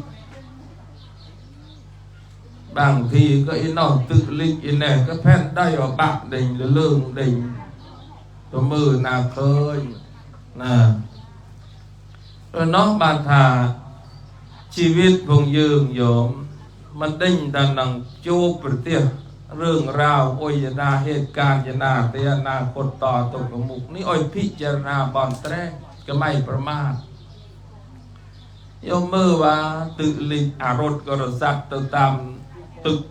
บางทีก็อินนอtựลิอินเนี่ยก็แพ้ได้ว่าบักดิ่งหรือเรื่องดิ่งตัวมือนาเคยนะน้องบานทาชีวิตพงยืงโยมมันดิ่งดังนังจูประเทศเรื่องราวโอยนาเหตุการณ์ยนาเตียนาคนต่อตกมุกนี่อ้อยพิจารณาบอนแตรก็ไม่ประมาทยมมือว่าตึกลิอารถกรสัตตตามตึก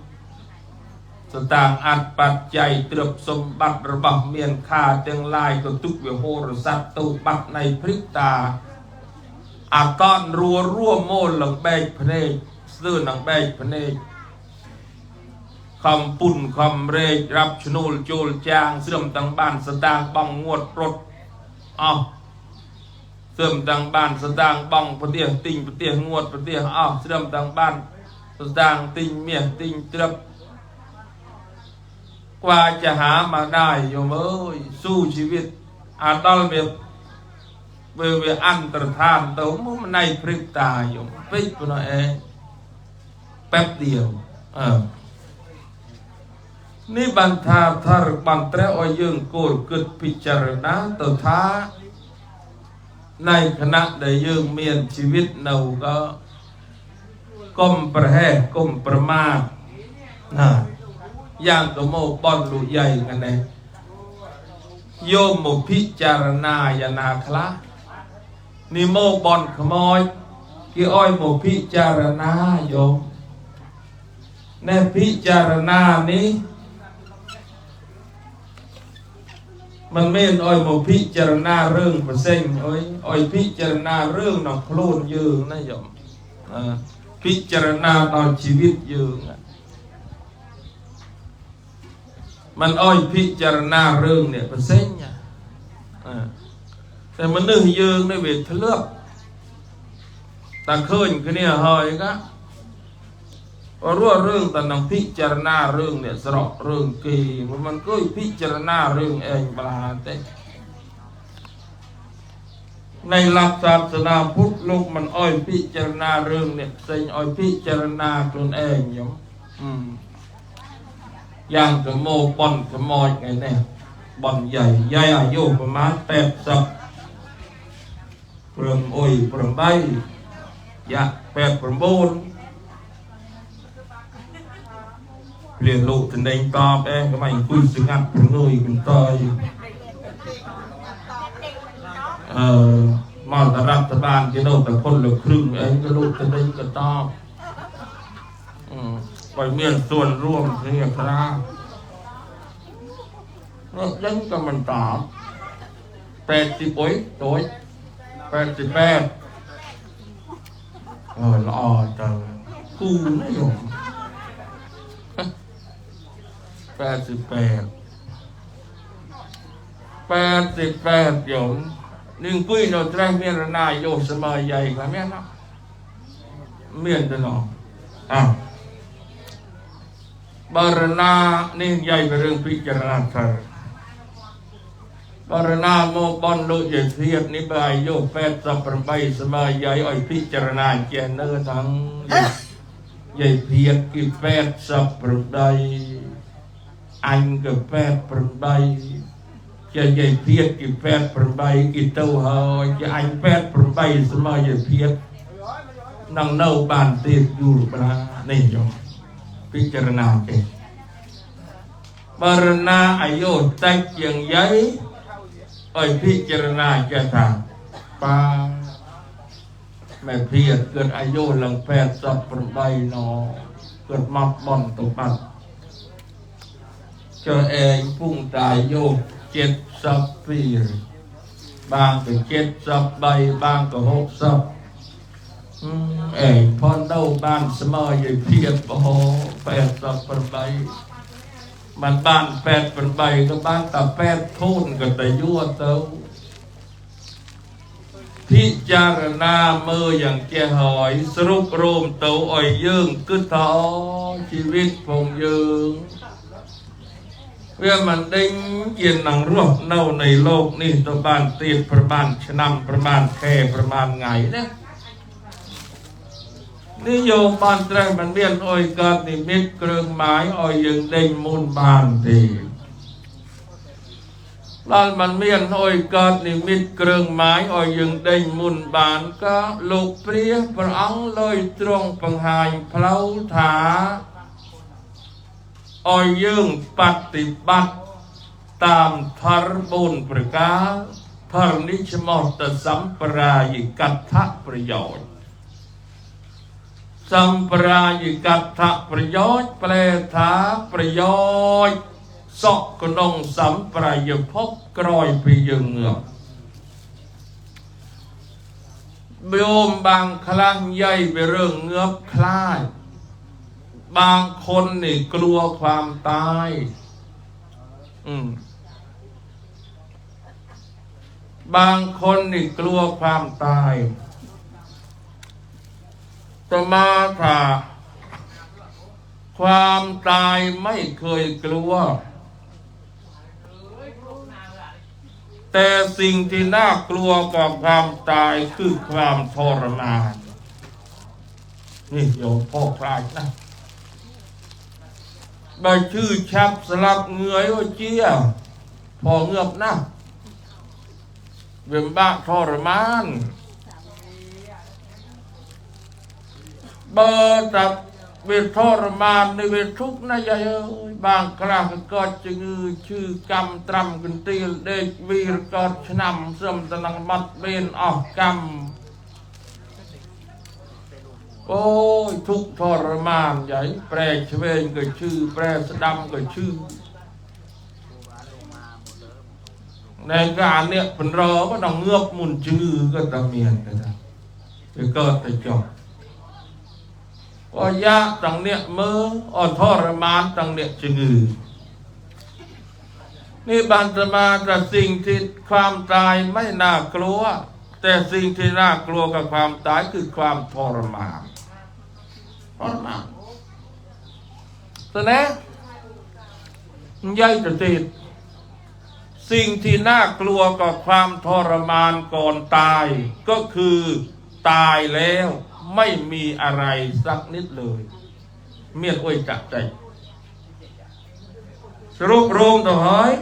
สตางอัดปัจจัยเตรียมสมบัติระบำเมียนคาเตียงลายก็ตุกเวโหรสัตตุบัตในพริกตาอาตอนรัวโมลหลังแบกพเนจซื่อหลังแบกพเนจคำปุ่นคำเรจรับชนูลโจลจางเสื่อมต่างบ้านสตางบังงวดรถเสื่อมต่างบ้านสตางบังประเดี๋ยวติงประเดี๋ยวงวดประเดี๋ยวเสื่อมต่างบ้านสตางติงเมียติงตรับกว่าจะหามาได้โยมเอ้ยสู้ชีวิตตอนเวอันตรธานตัวมันในพริบตาโยมปิดตัวเองแป๊บเดียวนี่บรรทาทารบันเตรอยึงโกรกึศพิจารณาตัวท้าในขณะได้ยึงเมียนชีวิตเราก็ก้มประแหกก้มประมาทอย่างกับโมบอนลุใหญ่กันเลยโยมโมพิจารณายนาคละนี่โมบอนขโมยกี่อ้อยโมพิจารณาโยมในพิจารณานี้มันไม่อ้อยโมพิจารณาเรื่องเปอร์เซ็นต์อ้อยพิจารณาเรื่องนองโคลนยืงนะโยมพิจารณาตอนชีวิตยืงมันอ้อยพิจารณาเรื่องเนี่ยเปอร์เซ็นต์แต่มันนึกยืงในเวทเลือกตาเคยคือเนี่ยหอยก็รู้เรื่องแต่นังพิจารณาเรื่องเนี่ยสระเรื่องกีมันก็พิจารณาเรื่องเองบลาเต้ในหลักศาสนาพุทธโลกมันอ้อยพิจารณาเรื่องเนี่ยเซ็งอ้อยพิจารณาตนเองอย่างอย่างกระโมบอนกระมอยไงเนี่ยบอนใหญ่อายุประมาณ80เปลืองโอยเปลืองใบยะ8 9เปลี่ยนลูกถึงได้ตอบเองก็ไม่คุยสึงัดถึงเลยกันต่อยมาตรัฐบาลที่โน่นแต่คนละครึ่งเองก็ลูกถึงได้ก็ตอบไปเมียนส่วนร่วมเนี่ยครับแล้วยังก็มันตอบ80ปุ๋ยตัว88ละอจังกูนะโยม88โยมหนึ่งกุ้ยเราแทงเมียนนายโยสมัยใหญ่กว่าเมียนนะเมียนจะหนอบารณานี่ใหญ่เป็นเรื่องพิจารณาเธอบารณาโมบอนโลใหญ่เทียบนิบายโย8 สมัยใหญ่อ้อยพิจารณาเจนเนอทั้งใหญ่เพียรกิ8 สัปดาห์ anh cái phép phần bay cho dây phiết cái phép phần bay cái tàu hơi cho anh phép phần bay sẽ mơ dây phiết năng nâu bàn tiệc dù bà này rồiพิจารณาเก่งบารณาอายุแต่ยังยัยไอพิจารณาจะทางปาแม่เพียรเกิดอายุหลังแปดสับประใบนอเกิดมับบอนตกบัดเจ้าเองพุ่งตายโย7 สับปีบางก็7 สับใบบางก็6 สับพอเดาบ้านสมอยเพียรโอ้8 สับประใบมันบ้าน8 ประใบก็บ้านแต่8 ทุนก็แต่ยั่วเต้าพิจารณาเมื่ออย่างเจ้าหอยสรุปรวมเต้าอ่อยยืงกึศท้อชีวิตพงยืงเพื่อมันได้ยินหนังรวบเน่าในโลกนี่ตัวบ้านตีดประมาณชนำประมาณแค่ประมาณไงนะนิยมบ้านแตงมันเบี้ยนอ้อยกัดนิมิตเครื่องหมายอ้อยยังเด้งมูลบานทีล้านมันเบี้ยนอ้อยกัดนิมิตเครื่องหมายอ้อยยังเด้งมูลบานก็ลูกเปรี้ยประอังลอยตรงปังหายเพลาถาอ้อยยังปฏิบัติตามทารบุญประกาศทารนิชมอตสัมปรายิกัตถประโยชน์สัมปรายิกัตถประโยชน์แปลถาประโยชน์สอกกนงสัมปรายภพกรอยไปยังเงือกโยมบางครั้งใหญ่ไปเรื่องเงือบคลายบางคนนี่กลัวความตายบางคนนี่กลัวความตายต่อมาถ้าความตายไม่เคยกลัวแต่สิ่งที่น่ากลัวกว่าความตายคือความทรมานนี่โยมพ่อคลายนะใบชื่อชับสลับเงยโอเจียพอเงือบนะเว็บบ้าทรมานเบอร์ตับเวททรมานในเวททุกข์นะยายบางครั้งก็จะงือชื่อกรรมตรำกันตีเด็กวีรกอดชนำเสื่อมตนังมัดเบนออกกรรมโอ้ยทุกทรมานใหญ่แปรเชเวงก็ชื่อแปรสดำก็ชื่อในการเนี่ยเป็นรอก็ต้องเงือบมุนชื่อก็ตะเมียนกันนะจะเกิดแต่จบก็ยะตังเนี่ยมืออ่อนทรมานตังเนี่ยจะงือนี่บานตมาแต่สิ่งที่ความตายไม่น่ากลัวแต่สิ่งที่น่ากลัวกับความตายคือความทรมานแต่นะยัยจะติดสิ่งที่น่ากลัวกับความทรมานก่อนตายก็คือตายแล้วไม่มีอะไรสักนิดเลยเมียนอ้อยจักใจสรุปรวมต่อหอย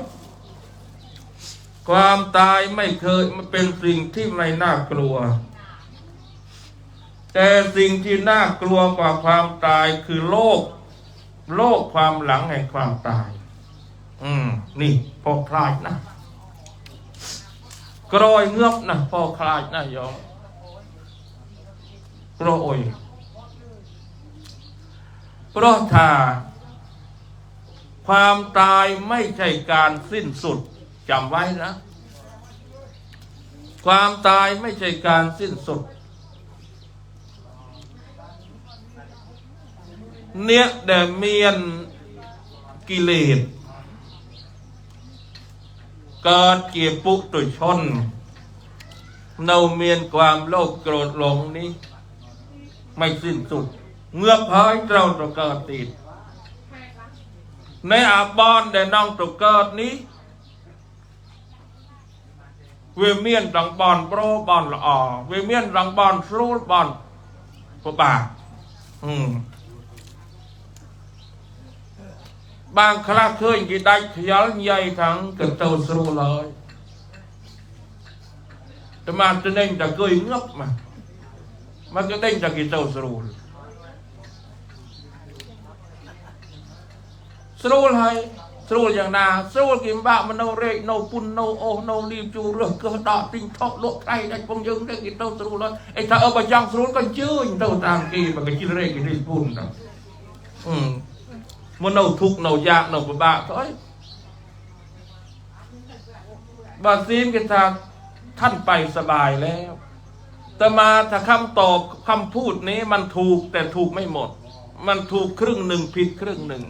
ความตายไม่เคยมันเป็นสิ่งที่ไม่น่ากลัวแต่สิ่งที่น่ากลัวกว่าความตายคือโลกความหลังแห่งความตายนี่พอคลายนะกรอยเงือบนะพอคลายนะโยมกรอยเพราะถ้าความตายไม่ใช่การสิ้นสุดจำไว้นะความตายไม่ใช่การสิ้นสุดเนี่ยแต่เมียนกิเลสเกิดเกี่ยวปุตุชนเนาเมียนความโลภโกรธหลงนี้ไม่สิ้นสุดเงือบหายเราตกเกิดติดในอาบอนแต่น้องตกเกิดนี้เวเมียนรังบอนโปรบอนละอ่อเวเมียนรังบอนสู้บอนปะบ่า บางครั้งเคยกี่ได้ขยันใหญ่ทั้งกระเตาสรูเลยแต่มาจะเด้งจะเคยงับมามันก็เด้งจะกี่เตาสรูให้สรูอย่างนาสรูกิมบะมันเอาเรกเอาปุ่นเอาโอเอาลีบจูเรื่องก็ดอติงทอกโลกไทยได้พงยึงได้กี่เตาสรูเลยไอ้ถ้าเอาไปย่างสรูก็ยืนเตาตามกี่มันก็กินเรกกินลีปุ่นนะมันเอาทุกเอายากเอาปะบะถอยบาซีมกันทางท่านไปสบายแล้วแต่มาถ้าคำตอบคำพูดนี้มันถูกแต่ถูกไม่หมดมันถูกครึ่งหนึ่งผิดครึ่งหนึ่ง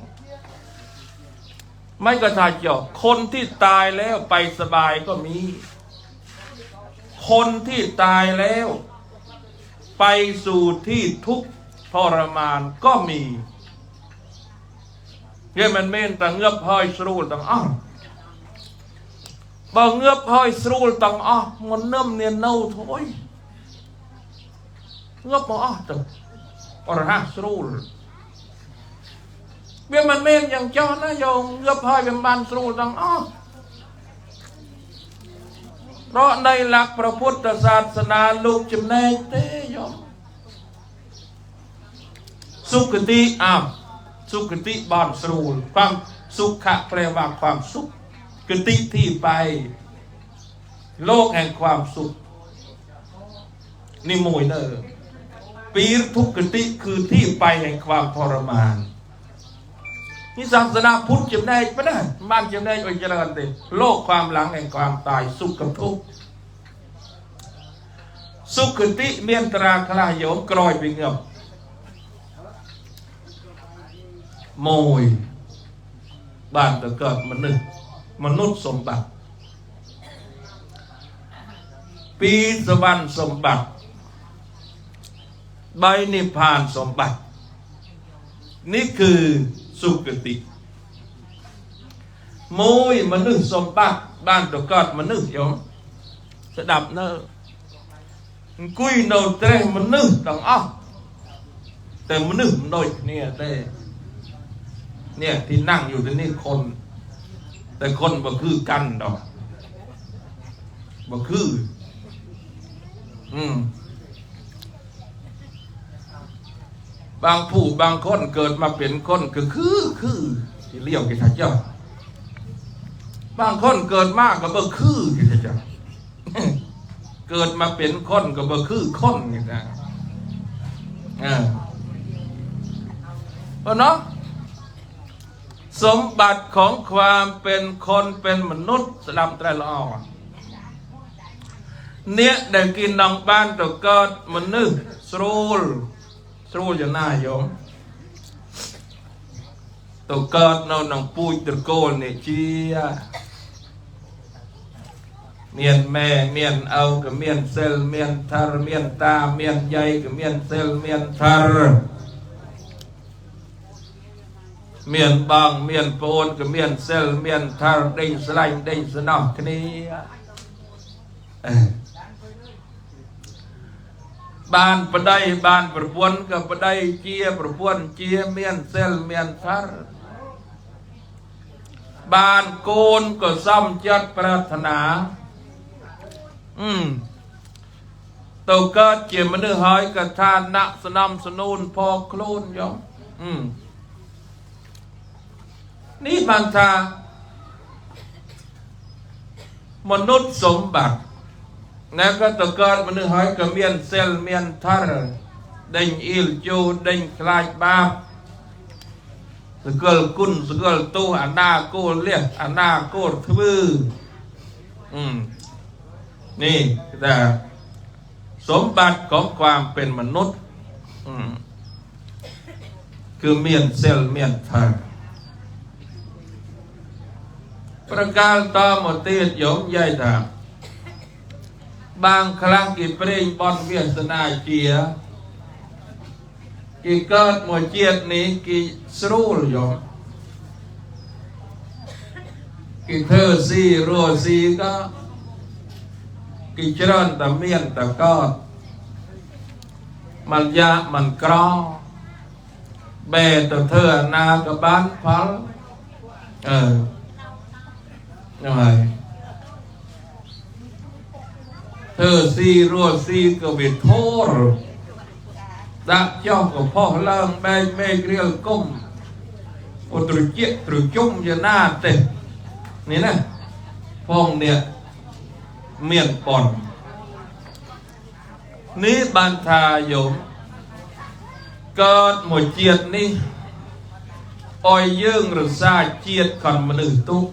ไม่กระทาเจาะคนที่ตายแล้วไปสบายก็มีคนที่ตายแล้วไปสู่ที่ทุกข์ทรมานก็มีเงี้ยมันเม่นแต่เงือบห้อยสรูลต่างบ่เงือบห้อยสรูลต่างมันเนิ่มเนียนเน่าถอยเงือบมาต่างอรหัสสรูลเบี้ยมันเม่นอย่างเจ้านะโยมเงือบห้อยเป็นบันสรูลต่างเพราะในหลักพระพุทธศาสนาลูกจำแนกเตยมสุขติสุขติบอนสรูลความสุขะแปลว่าความสุขกติที่ไปโลกแห่งความสุขนี่มวยเนอปีทุกกติคือที่ไปแห่งความทรมานนี่ศาสนาพุทธจำได้ปะนะบ้านจำได้อิจฉากันเต็มโลกความหลังแห่งความตายสุขกับทุกข์สุขติเมียนตราคลาโยมกรอยไปเงือบโมยบ้านตะเกิดมนุษย์สมบัติปีสวรรค์สมบัติใบนิพพานสมบัตินี่คือสุขติโมยมนุษย์สมบัติบ้านตะเกิดมนุษย์โยมสดับเนอกุยโนเตรมนุษย์ต่างแต่มนุษย์โดยเนี่ยที่นั่งอยู่ที่นี่คนแต่คนบ่คือกันดอกบ่คือบางผู้บางคนเกิดมาเป็นคนก็คือที่เลี้ยวกิจเจ้าบางคนเกิดมากก็บ่คือกิจเจ้าเกิดมาเป็นคนก็บ่คือคนนี่นะเพราะเนาะสมบัติของความเป็นคนเป็นมนุษย์สลับไตรละอเนี่ยได้กินนองบ้านตะเกิดมนุษย์สรูลอย่างน่าโยมตะเกิดนองปุยตะโกนเนี่ยเชียเมียนแม่เมียนเอากับเมียนเซลเมียนทารเมียนตาเมียนใยกับเมียนเซลเมียนทารเมียนบางเมียนโปนกับเมียนเซลเมียนทาร์ดิสไลด์ดิสนอคนี้บ้านประได้บ้านประพวนกับประได้เจียประพวนเจียเมียนเซลเมียนทาร์บ้านโกนก็ซ้ำจัดปรารถนาตัวเกิดเจียมันเนื้อหอยกับทานนักสนำสนุนพอโคลนยองนี่บางทามนุษย์สมบัตินั่นก็ตะเกิดมันหอยกับเมียนเซลเมียนทาร์เด้งอิลจูเด้งคลายบาปสเกลกุนสเกลตู้อันนาโกเลียอันนาโกทบือนี่แต่สมบัติของความเป็นมนุษย์คือเมียนเซลเมียนทาร์ประการต่อมาเตียดโยมใหญ่ถามบางครั้งกิเปร่งบอนเวียสนาเจียกิเกิดหมวดเจียดนี้กิสรูลโยมกิเธอซีรัวซีก็กิจรันตะเมียนตะก็มันยามันกรอแบตะเธอนากับบ้านพัล rồi thơ si rùa si cơ bị thô rồi đã cho của phó lăng bê mê riêng công của trụ chiếc trụ chung như na tệ này nè phong nè miền bòn ní bàn thà dũng cơn một chiệt ní ôi dương rồi xa chiệt còn mà nữ tu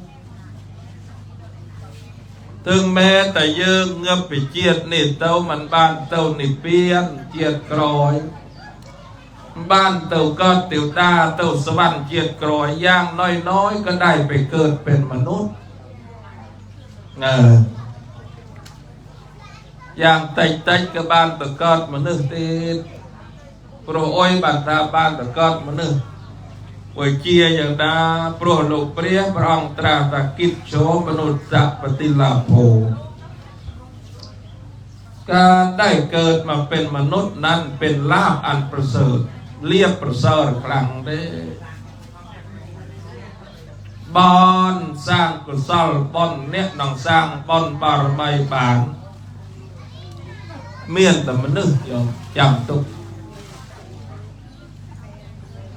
thương mê tại dương ngập bị chiệt nỉ tâu mình bàn tâu nỉ biên chiệt rồi ban tàu cơ tiểu đa tàu sơ văn chiệt rồi giang nói có đại phải cơnเป็นมนุษย์giang tách cái ban tàu cơ mà nước thì pro ôi bản ta ban tàu cơ mà nước buổi chiaอย่างđa pro lục pria prong tra ta kít chóมนุษย์จะปฏิลาโภการได้เกิดมาเป็นมนุษย์นั้นเป็นลาภอันประเสริฐเรียบประเสริฐครั้งได้บอนสร้างกุศลบอนเนี่ยน้องสร้างบอนบารมีบานเมียนแต่มนุษย์ยอมจำตุก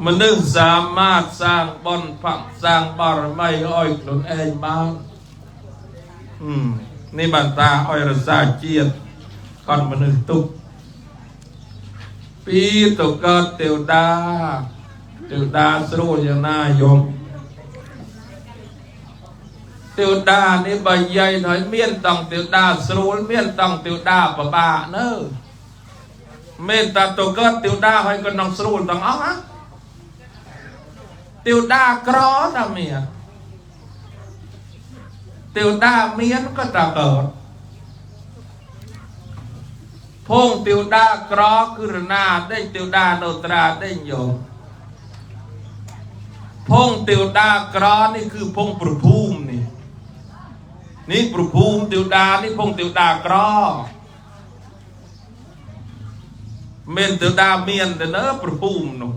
มนุษย์สามารถสร้างบอนผักสร้างบารมีอ้อยหนุนเองบ้างนี่บรรดาอ้อยรสาเจียดก่อนมนุษย์ตุกปีตุกก็เตียวดาสู้อย่างน่ายมเตียวดานี่ใบใหญ่หน่อยเมียนต้องเตียวดาสู้เมียนต้องเตียวดาปะบะเนอะเมียนตาตุกก็เตียวดาให้กันต้องสู้ต้องอ๋อฮะเตียวดากรอนะเมียเตียวดาเมียนก็ตะเกิดพงเตียวดากรอคือนาได้เตียวดาโนตราได้โยพงเตียวดากรอนี่คือพงประภูมินี่ประภูมิเตียวดานี่พงเตียวดากรอเมียนเตียวดาเมียนแต่เนอะประภูมินู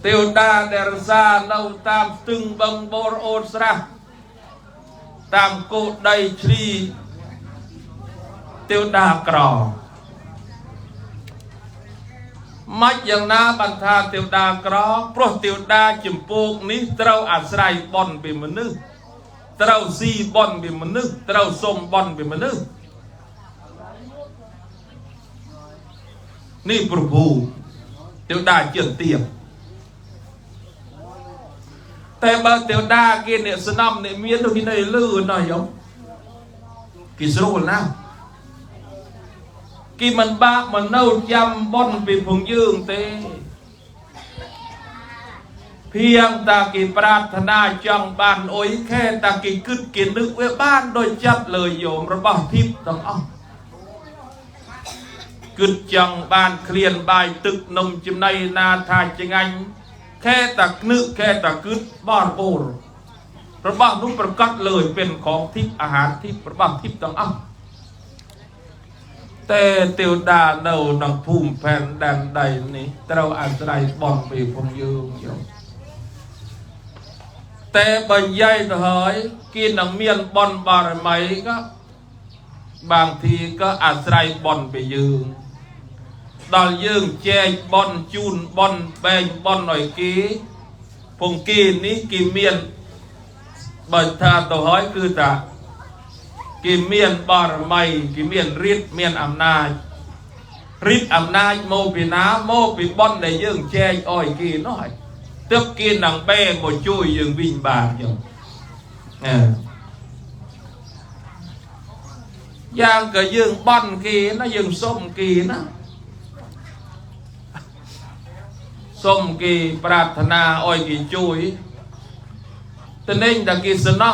เตียวดาเดรซาเราตามตึงบังโบรโอสระตามโกไดชรีเตียวดากรอมัดอย่างน้าบรรทาเตียวดากรอเพราะเตียวดาจิมปูกนี้เราอาศัยบอนเป็นมนุษย์เราซีบอนเป็นมนุษย์เราสมบอนเป็นมนุษย์นี่ประภูเตียวดาเจียนเตียมแต่บางเตียวดากินเนี่ยสนามเนี่ยเมียนดูกินได้ลื่นหน่อยยงกิสรุลนะกิมันบ้ามันเน่าจำบอนเป็นพงยืงเตเพียงตากิปรารถนาจังบ้านโอ้ยแค่ตากิกึดกินนึกไว้บ้านโดยจับเลยโยมระบาดทิพย์ต้องเอากึดจังบ้านเคลียนใบตึกนมจิมในนาทายจังไงแค่ตะนึกแค่ตะกึดบ้านโบรพระบ้านนุ่มประกาศเลยเป็นของทิพย์อาหารทิพย์พระบ้านทิพย์ต้องเอาแต่เตียวดาเนาหนังภูมิแผ่นแดนใดนี้เราอาศัยบอนไปพงยืงอยู่แต่บรรยายถอยกินหนังเมียนบอนบารมีก็บางทีก็อาศัยบอนไปยืงตอนยืงแจกบอนจูนบอนแบงบอนหน่อยกี้พงกีนี้กิเมียนบรรทาตัวหอยคือตากิเมียนบารมีกิเมียนฤทธิ์เมียนอำนาจฤทธิ์อำนาจโมปิน้าโมปิบอนในยืงแจกอ้อยกีน้อยเติบกินหนังเป้หมดช่วยยืงวิ่งบานอยู่ย่างก็ยืงบอนกีนะยืงส้มกีนะส้มกีปรารถนาอ้อยกีช่วยแต่เน่งตะกี้สนอ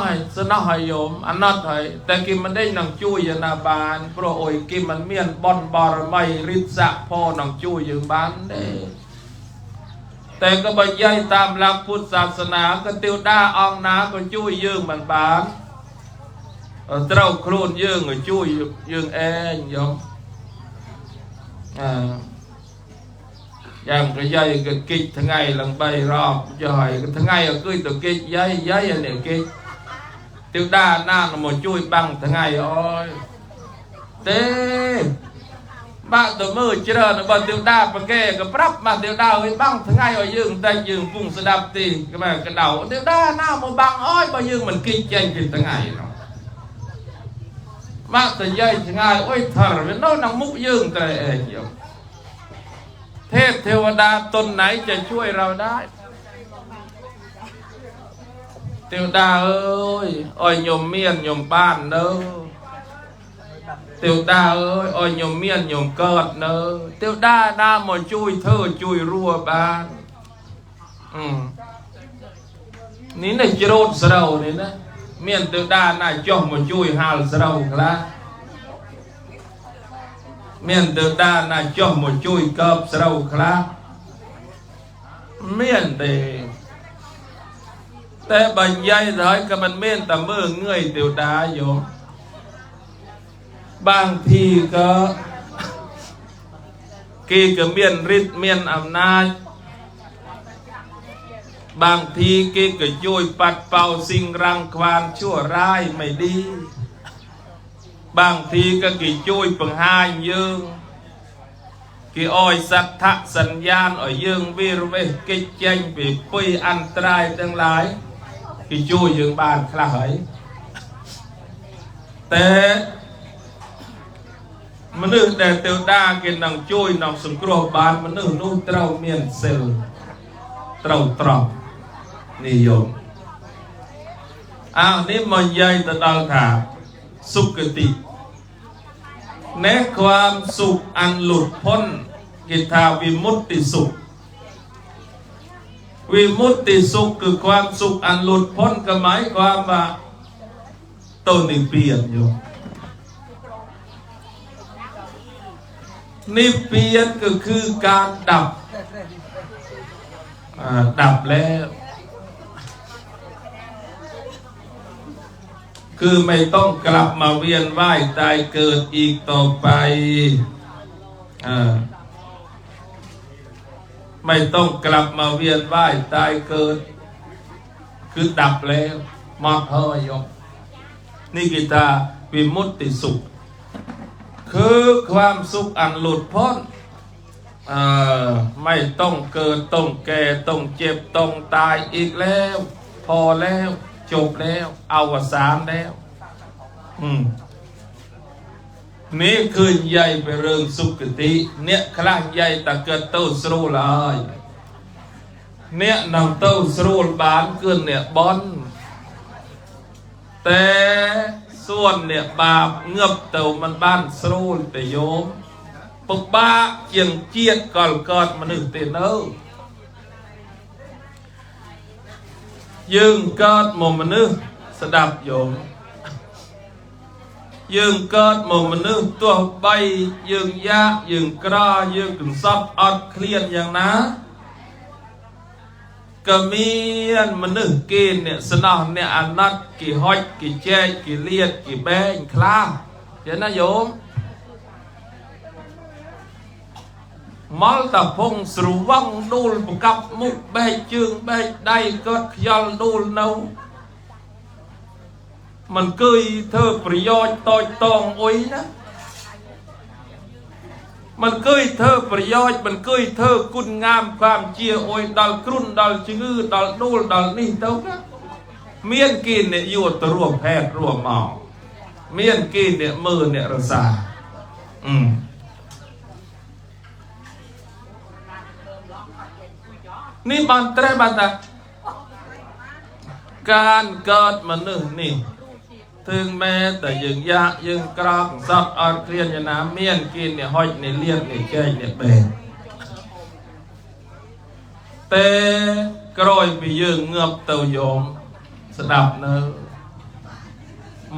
ให้โยมอันนั้นให้แต่กิมันได้หนังช่วยยานาบานเพราะโอ้ยกิมันเมียนบอนบารมีฤทธิ์สะพ่อหนังช่วยยืงบ้านเด้แต่ก็บรรยายตามหลักพุทธศาสนาก็เตียวดาอองนาก็ช่วยยืงมันบ้านเต้าโคลนยืงก็ช่วยยืงเองโยม อย่างcái dây cái kịch thằng ngày lần bay rọp rồi thằng ngày ở cưới từ kịch dây dây ở này kịch tiêu đa na là một chui bằng thằng ngày ơi thế bạn tụi mơ chưa nó bật tiêu đa và kê cái prap mà tiêu đa với băng thằng ngày ở dương tay dương vùng sẽ đạp tì cái mà cái đầu tiêu đa nào một bằng ơi bao dương mình kịch tranh kịch thằng ngày nó bạn từ dây thằng ngày ôi thở nó nằm múc dương tay nhiềuเทพเทวดาตนไหนจะช่วยเราได้เทวดาเอ้ยอ้อยโยมเมียนโยมบ้านเด้อเทวดาเอ้ยอ้อยโยมเมียนโยมเกิดเด้อเทวดาหน้ามาช่วยเธอช่วยรัวบ้านนี่ในจรดเสานี่นะเมียนเทวดาหน้าจ้องมาช่วยหาเสาครับเมียนเตดานาจ้องมาช่วยกับเราครับเมียนแต่บรรยายร้อยกับมันเมียนแต่เมื่อเงยเตียวดาอยู่บางทีก็กีก็เมียนฤทธิ์เมียนอำนาจบางทีกีก็ช่วยปัดเป่าสิ่งรังควานชั่วร้ายไม่ดีบางทีก็กี่ช่วยปังหายยืงกี่อ้อยสัทธะสัญญาณอ้อยยืงวิรเวกิจเจงไปปุยอันตรายทั้งหลายกี่ช่วยยืงบานคลายแต่มนุษย์แต่เตียวดากินนังช่วยนังสังครบานมนุษย์นู้นเต้าเมียนเซลเต้าตรอกนิยมนี่มันใหญ่ตะดาวถาสุขติในความสุขอันหลุดพ้นกิทาวิมุตติสุขวิมุตติสุขคือความสุขอันหลุดพ้นก็หมายความว่าตัวนิพพานอยู่นิพพานก็คือการดับแล้วคือไม่ต้องกลับมาเวียนว่ายตายเกิดอีกต่อไปไม่ต้องกลับมาเวียนว่ายตายเกิดคือดับแล้วมอดเฮยกนี่กิตาวิมุตติสุขคือความสุขอันหลุดพ้นไม่ต้องเกิดต้องแก่ต้องเจ็บต้องตายอีกแล้วพอแล้วจบแล้วอวสานแล้วนี่คือใหญ่ไปเรื่องสุขติเนี่ยคลางใหญ่ตะเกิดเต้าสรูเลยเนี่ยนำเต้าสรูบานเกินเนี่ยบอนแต่ส่วนเนี่ยบาปเงือบเต้ามันบ้านสรูแต่โยมปกบ้าเจียงเจียดก่อนมันหนึ่งเตนเนอយើងកើតមកមនុស្សស្ដាប់យោមយើងកើតមកមនុស្សទោះបីយើងយ៉ាកយើងក្រយើងកំសត់អត់ឃ្លានយ៉ាងណាក៏មានមនុស្សគេអ្នកស្នោះអ្នកអាណត្តិគេហុចគេចែកគេលៀតគេបែងខ្លាំងចឹងណាយោមមកតាพงស្រួងដូលប្រកាប់មុខបែកជើងបែកដៃក៏ខ្យល់ដូលនៅมันเคยเธอประโยชน์ต่อยตองโอ้ยนะมันเคยเธอประโยชน์มันเคยเธอคุณงามความเจียโอ้ยดอลกรุ่นดอลจื้อดอลนูลดอลนี่เท่ากันเมียนกินเนี่ยอยู่ตัวรวมแพทย์รวมหมอเมียนกินเนี่ยมือเนี่ยรักษานี่บันเตะบันตาการเกิดมนุษย์นี่ถึงแม้แต่ยังยากยังกรอกสับอดเคลียนอย่างน้ำเมียนกินเนี่ยห้อยเนี่ยเลี้ยงเนี่ยแก่เนี่ยเบนแต่กรอยไปยืงเงือบเต่าโยมสดับเนอ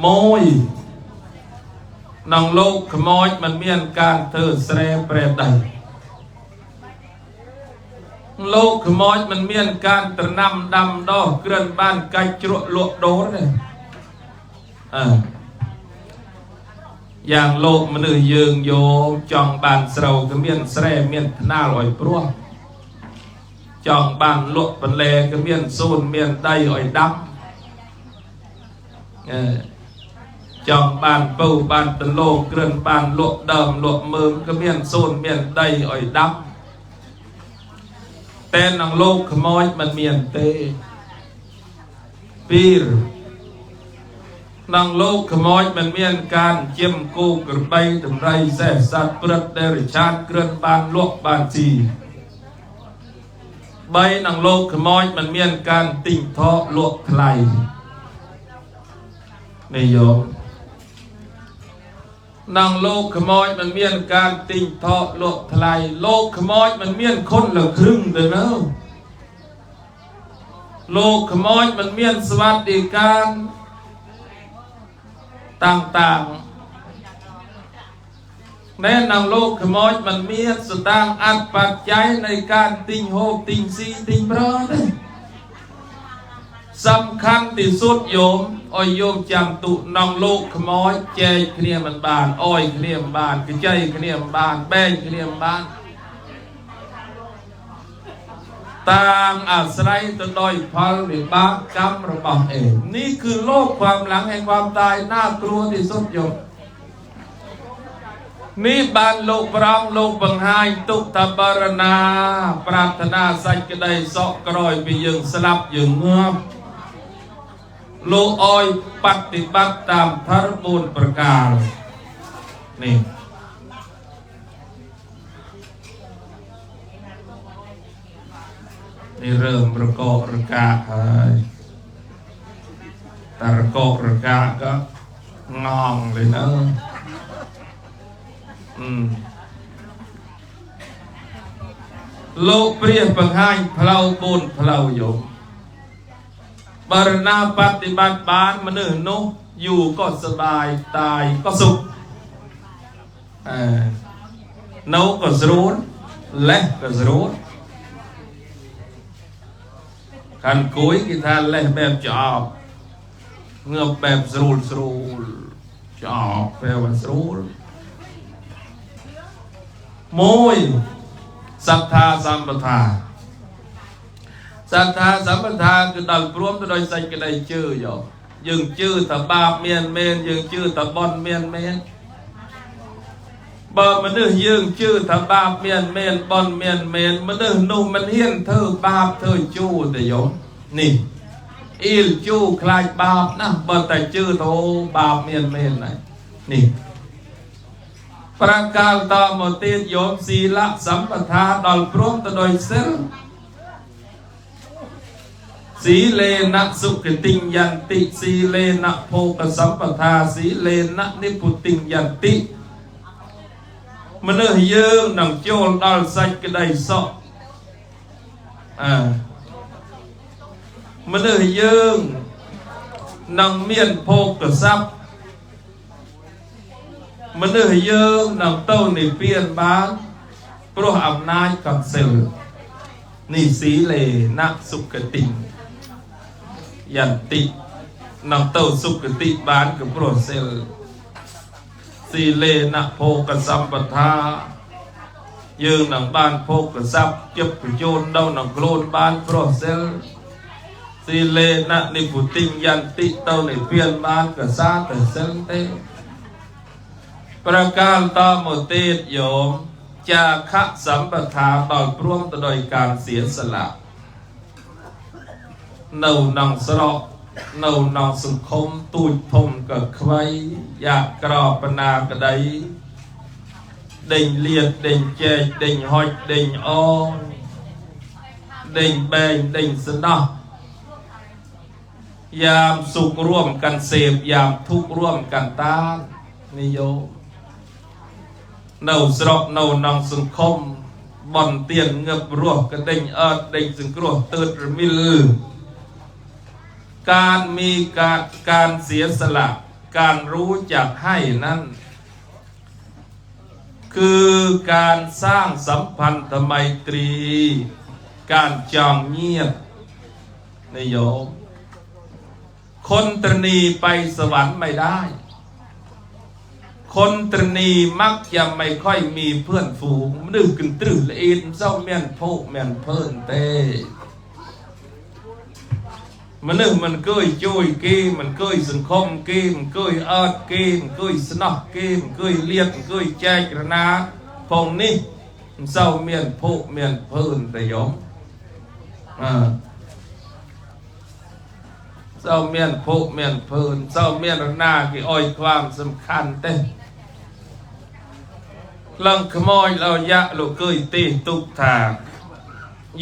โมยนองโลกขโมยมันเมียนการเธอเสรเปรตใดโลกขโมยมันเมียนการตระนำดำดอกเกลื่อนบ้านไก่จรวดลวกโดนเลยอย่างโลกมันยืงโยจองบานเสาก็เมียนเสรเมียนหน้าลอยปลัว จองบ้านลวกเป็นแลก็เมียนซูนเมียนได้อ่อยดำจองบ้านปูบ้านเป็นโลกเกลื่อนบ้านลวกเดิมลวกเมืองก็เมียนซูนเมียนได้อ่อยดำแต่นังโลกขโมยมันเมียนเตปีรนังโลกขโมยมันเมียนการเจียมกูกระใบถึงไรแสบสัตว์เปรตเดริชาติเกลื่อนบ้านลวกบ้านจีใบนังโลกขโมยมันเมียนการติ่งท้อลวกไคลในโยมนังโลกขโมยมันเมียนการติ่งท้อลวกไคลโลกขโมยมันเมียนคนละครึ่งเด้อเนาะโลกขโมยมันเมียนสวัสดิการต่างๆแน่นังโลกขโมยมันเมียนสตางค์อัดปัจจัยในการติ่งโฮติ่งซีติ่งพระสำคัญที่สุดโยมอ้อยโยมจำตุนังโลกขโมยเจยเคลียมันบานอ้อยเคลียมบานกระเจยเคลียมบานแป้งเคลียมบานต่างอาศัยตัวโดยพลหรือบาปกรรมระบอบเองนี่คือโลกความหลังแห่งความตายน่ากลัวที่สุดโยมนี่บานโลกพร้อมโลกบังหายตุกตะบารณาปรารถนาใส่กระไดเสาะกรอยไปยังสลับยังเงือบโลกอ้อยปฏิบัติตามทารบุญประการนี่นี่เริ่มระกอบระกาแต่ระกอบระกาก็งองเลยนะโลกเปรียบปังให้พลาวบุญพลาวโยมบารณาปฏิบัติบานมนุษย์นุอยู่ก็สบายตายก็สุขนก็สรุนและก็สรุนขันกุยกิทานและแบบจอบเงือบแบบสรุลจอบแบบสรุลมวยศรัทธาสัมปทาศรัทธาสัมปทาคือดัลพร้อมโดยใส่กระไดชื่ออยู่ยังชื่อตะบาปเมียนเมนยังชื่อตะบอนเมียนเมนบ่มันนึกยังชื่อตะบาปเมียนเมนบอนเมียนเมนมันนึกนุ่มมันเฮียนเธอบาปเธอจู้แต่โยมนี่อิลจู้คลายบาปนะบ่แต่ชื่อโตบาปเมียนเมนไหนนี่ประการต่อมาตีโยมศีลสัมปทาดัลพร้อมโดยเซลสีเลนะสุขติยันติสีเลนะโภคสัมปทาสีเลนะนิพุติยันติมันเนื้อเยื่อหนังโจลดัลใส่กระไดสอมันเนื้อเยื่อหนังเมียนโภคทรัพย์มันเนื้อเยื่อหนังเต้าในเปลี่ยนบ้านเพราะอำนาจกับเซลนี่สีเลนะสุขติยันตินำเต้าสุขติบานกับโปรเซลสีเลนะโภกสัมปทายืนหนังบ้านโภกสัพเก็บโยนเดาหนังโคลนบ้านโปรเซลสีเลนะนิพุติยันติเต้าในเปลี่ยนบ้านกับซาแต่เซลเตประการต่อมาเตดโยมจาคะสัมปทาต่อพร้อมโดยการเสียสละเน่าหนังสระเน่าหนังสังคมตุยพมกับใครอยากกรอบปนากระไดเด่งเลียดเด่งเจดเด่งหอยเด่งอ้อเด่งแบงเด่งสนอยามสุขร่วมกันเสพยามทุกข์ร่วมกันต้านนิโยเน่าสระเน่าหนังสังคมบอนเตียนเงือบรวกกันเด่งเด่งสังกรวเติร์ดมิลการมีการเสียสละการรู้จักให้นั้นคือการสร้างสัมพันธไมตรีการจองเงียบในโยมคนตรณีไปสวรรค์ไม่ได้ คนตรณีมักจะไม่ค่อยมีเพื่อนฝูงมันดื้อกันตรึละเอ็นเจ้าแม่นโพแม่นเพิ่นเต้มันนึกมันเกยโจยเกมมันเกยสังคมเกมเกยอาร์ตเกมเกยสนับเกมเกยเลียดเกยแจกระนาพงนี้เจ้าแม่นโพแม่นเพิ่นแต่ยมเจ้าเมียนโพเมียนเพลินเจ้าเมียนหน้ากี่อ้อยความสำคัญเต้ลังขโมยเรายะเราเคยตีตุกทาง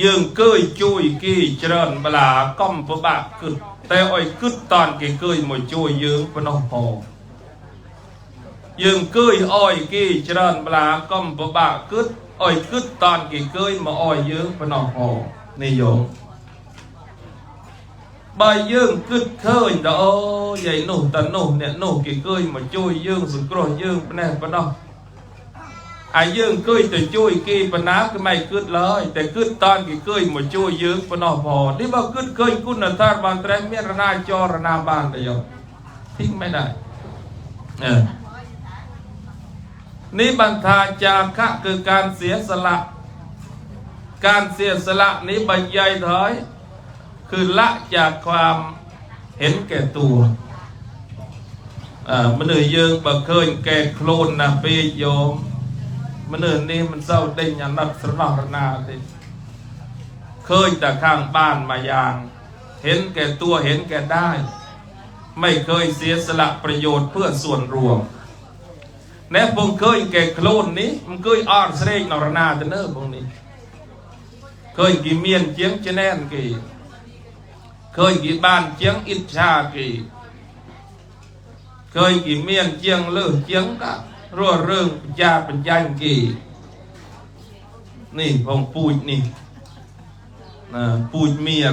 ยืงเคยจุยกี่เจริญเวลาก้มพระบะกึดแต่อ้อยกึดตอนกี่เคยมาจุยยืงพนพอยืงเคยอ้อยกี่เจริญเวลาก้มพระบะกึดอ้อยกึดตอนกี่เคยมาอ้อยยืงพนพอนิยมใบยืงกึดเคยดอใหญ่หนุ่มแต่หนุ่มเนี่ยหนุ่มกี่เคยมาจุยยืงสุดโกรธยืงปนแน่ปนอไอ้ยืงเคยแต่จุยกี่ปน้าก็ไม่กึดเลยแต่กึดตอนกี่เคยมาจุยยืงปนอพอนี่บอกกึดเคยคุณธาตุบางแตรเมียรนาจอรนาบานแต่ยอมทิ้งไม่ได้นี่บรรทาจาคะคือการเสียสละการเสียสละนี้บรรยายถอยคือละจากความเห็นแก่ตัวมันเหนื่อยยืงบ่เคยแก่โคลนนะปีโยมมันเหนื่อยนี่มันเศร้าเด้งอย่างนักสนองนาดิเคยแต่ข้างบ้านมาอย่างเห็นแก่ตัวเห็นแก่ได้ไม่เคยเสียสละประโยชน์เพื่อส่วนรวมแน่ผมเคยแก่โคลนนี้มันเคยอ่อนเสด็จนรนาแต่เนิ่มพวกนี้เคยกี่เมียนเจียงเจแนนกี่เคยกี่บ้านเจียงอิจฉากี่เคยกี่เมียนเจียงเลือเจียงก็รัวเรื่องยาเป็นยันกี่นี่ผมพูดนี่พูดเมีย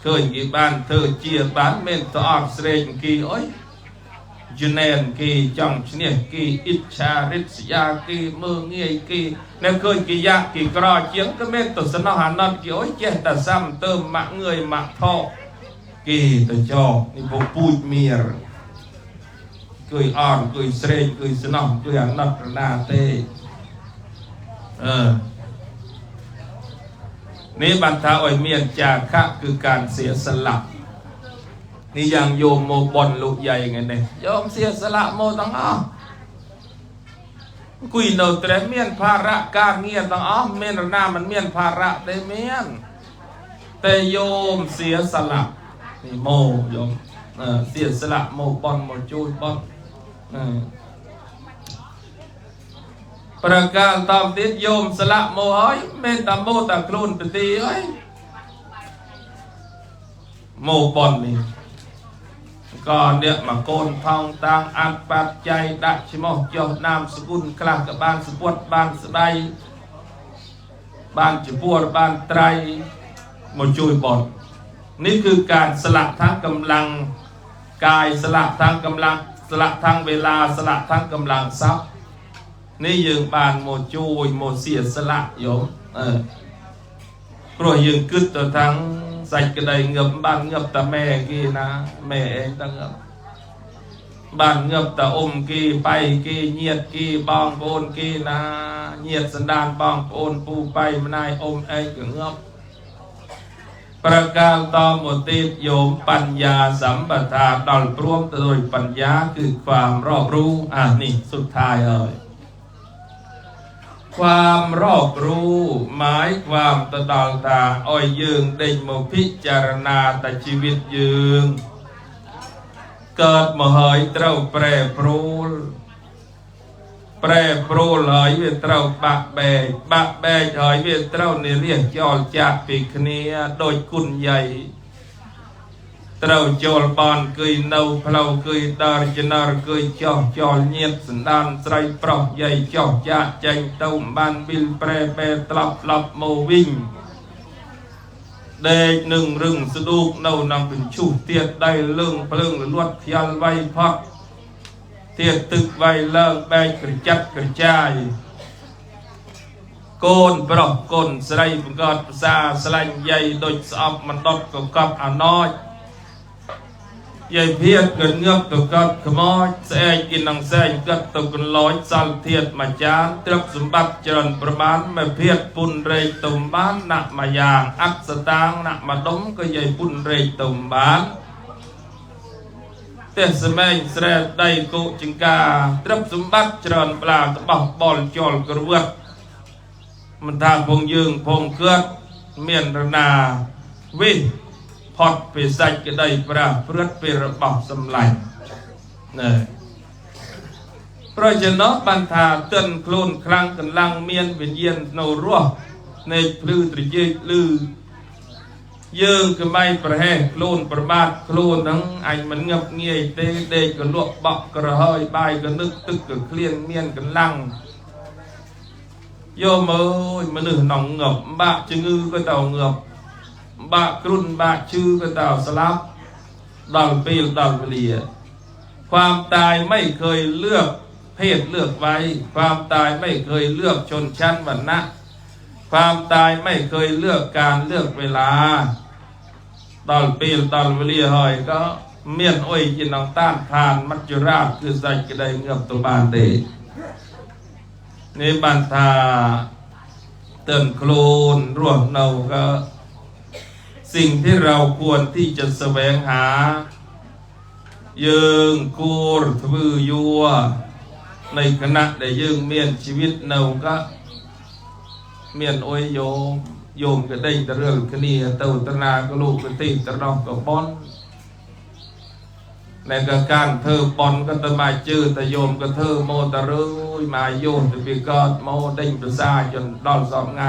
เคยกี่บ้านเธอเจียบ้านเมนตอร์เสร็จกี่โอ้ยจูเนนกี่จังเนียกี่อิจฉาริษยากี่มือเงี้ยกี่นั่นเคยกี่ยากี่กรอเจียงก็เมนตัวสนหานัดกี่โอ้ยเจ้าแต่ซ้ำเติมมะเงยมะท่อกี่ตัวจอกนี่ผมพูดเมียเคยอ่อนเคยเสร็จเคยสนองเคยนัดนาเตนี่บรรทาอ้อยเมียนจาคะคือการเสียสละนี่อย่างโยมโมบอลลูกใหญ่ไงเนี่ยโยมเสียสละโมตั้งอ้อคุยโนเตรเมียนภาระการเงียตั้งอ้อเมียนหน้ามันเมียนภาระได้เมียนแต่โยมเสียสละนี่โมโยมเสียสละโมบอลโมจูบอลประการตามติดโยมสละโมเอ้ยเมตตาโมตะครุนปฏิเอ้ยโมบอลนี่ก่อนเนี่ยมาโกนทองต่างอัดปัจจัยดัชโมเจ้านามสกุลคลากับบ้านสปวดบ้านสบายบ้านจีบัวบ้านไตรโมจุยบอลนี่คือการสละทั้งกำลังกายสละทั้งกำลังสละทั้งเวลาสละทั้งกำลังทรัพย์นี่ยืงบานโมจุยโมเสียสละโยมกลัวยืงกึศตัวทั้งใส่กระไดเงือบบ้านเงือบตาแม่กี่นะแม่เองตั้งเงือบบ้านเงือบตาอมกี่ไปกี่เงียดกี่บองโอนกี่นะเงียดสันดานบองโอนปูไปมานายอมเองก็เงือบประการต่อหมดติดโยมปัญญาสัมปทาดอลพร้อมโดยปัญญาคือความรอบรู้นี่สุดท้ายเลยความรอบรู้หมายความตะดอลตาอ้อยยืงเด่งมาพิจารณาแต่ชีวิตยืงเกิดมาหอยเต้าแปรปรูลหอยเวทเต้าบะแบกหอยเวทเต้าในเรียกจอลจากปีกเนียโดยกุญใหญ่เต้าจอลบอลเกยเนาเพลาเกยดาร์จนาร์เกยจอลเนียดสันดานไตรปรอกใหญ่จอกยาใจเต้าบานบิลแปรตลับโมวิ่งเด็กหนึ่งรึงสะดุกเนานังเป็นชูเตียดได้เลื่องเพลิงลวดยันไว้พักเตียดตึกไว้เลิกแบกกระจัดกระจายโกนปรอกโกนใส่ประกอบซาสลันใหญ่โดยสอบมันดดกับอันน้อย ยายเพียรเกิดเงือบตัวกัดขโมยแสงกินนังแสงกัดตัวกันลอยสัลเทียดมาจานตรึกสมบัติเจริญประมาณมาเพียรปุ่นเรยตุ่มบ้านหนักมายางอักสตางหนักมาดมก็ยายปุ่นเรยตุ่มบ้านเตสแมงเสด็จได้กุจิงกาตรึกสมบัติเจริญปลาตะบอบอลจอลกระเวดมันทางพงยืงพงเกิดเมียนรนาวิพอดไปใส่ก็ได้ปลาเพื่อไประบอบสำลัยเนี่ยเพราะฉะนั้นบรรทาเต้นโคลนครั้งกันลังเมียนเป็นเย็นโนรัวในพลือตรีเยลือยืงก็ไม่ประแห่โคลนประมาทโคลนทั้งอันมันงับเงียเตะเด็กก็ลวกบอกกระเฮยใบก็นึกตึกก็เคลียนเมียนกันลังโยมเอ้ยมันหนึ่งหนองเงบบะจึงือก็เต่าเงบบะกรุ่นบะชื่อก็เต่าสลับดอลปีดอลเลียความตายไม่เคยเลือกเพศเลือกไว้ความตายไม่เคยเลือกชนชั้นวรรณะความตายไม่เคยเลือกการเลือกเวลาดอลปีดอลเลียหอยก็เมียนอ้อยกินน้องต้านทานมัจจุราชคือใส่กระไดเงือบตัวบานเตในบันทาเตือนโคลนร่วงเนาก็สิ่งที่เราควรที่จะแสวงหายืงกูรทวือยัวในขณะได้ยืงเมียนชีวิตเนาก็เมียนโอยโยมก็ได้แต่เรื่องคณีเต่าตนาก็ลูกก็ตีตะนอกก็บอนในการเธอบอลก็จะมาจื้อแต่โยมก็เธอโมตะรุ่ยมาโยมจะไปกอดโมเด้งประสาจนดอนสองไง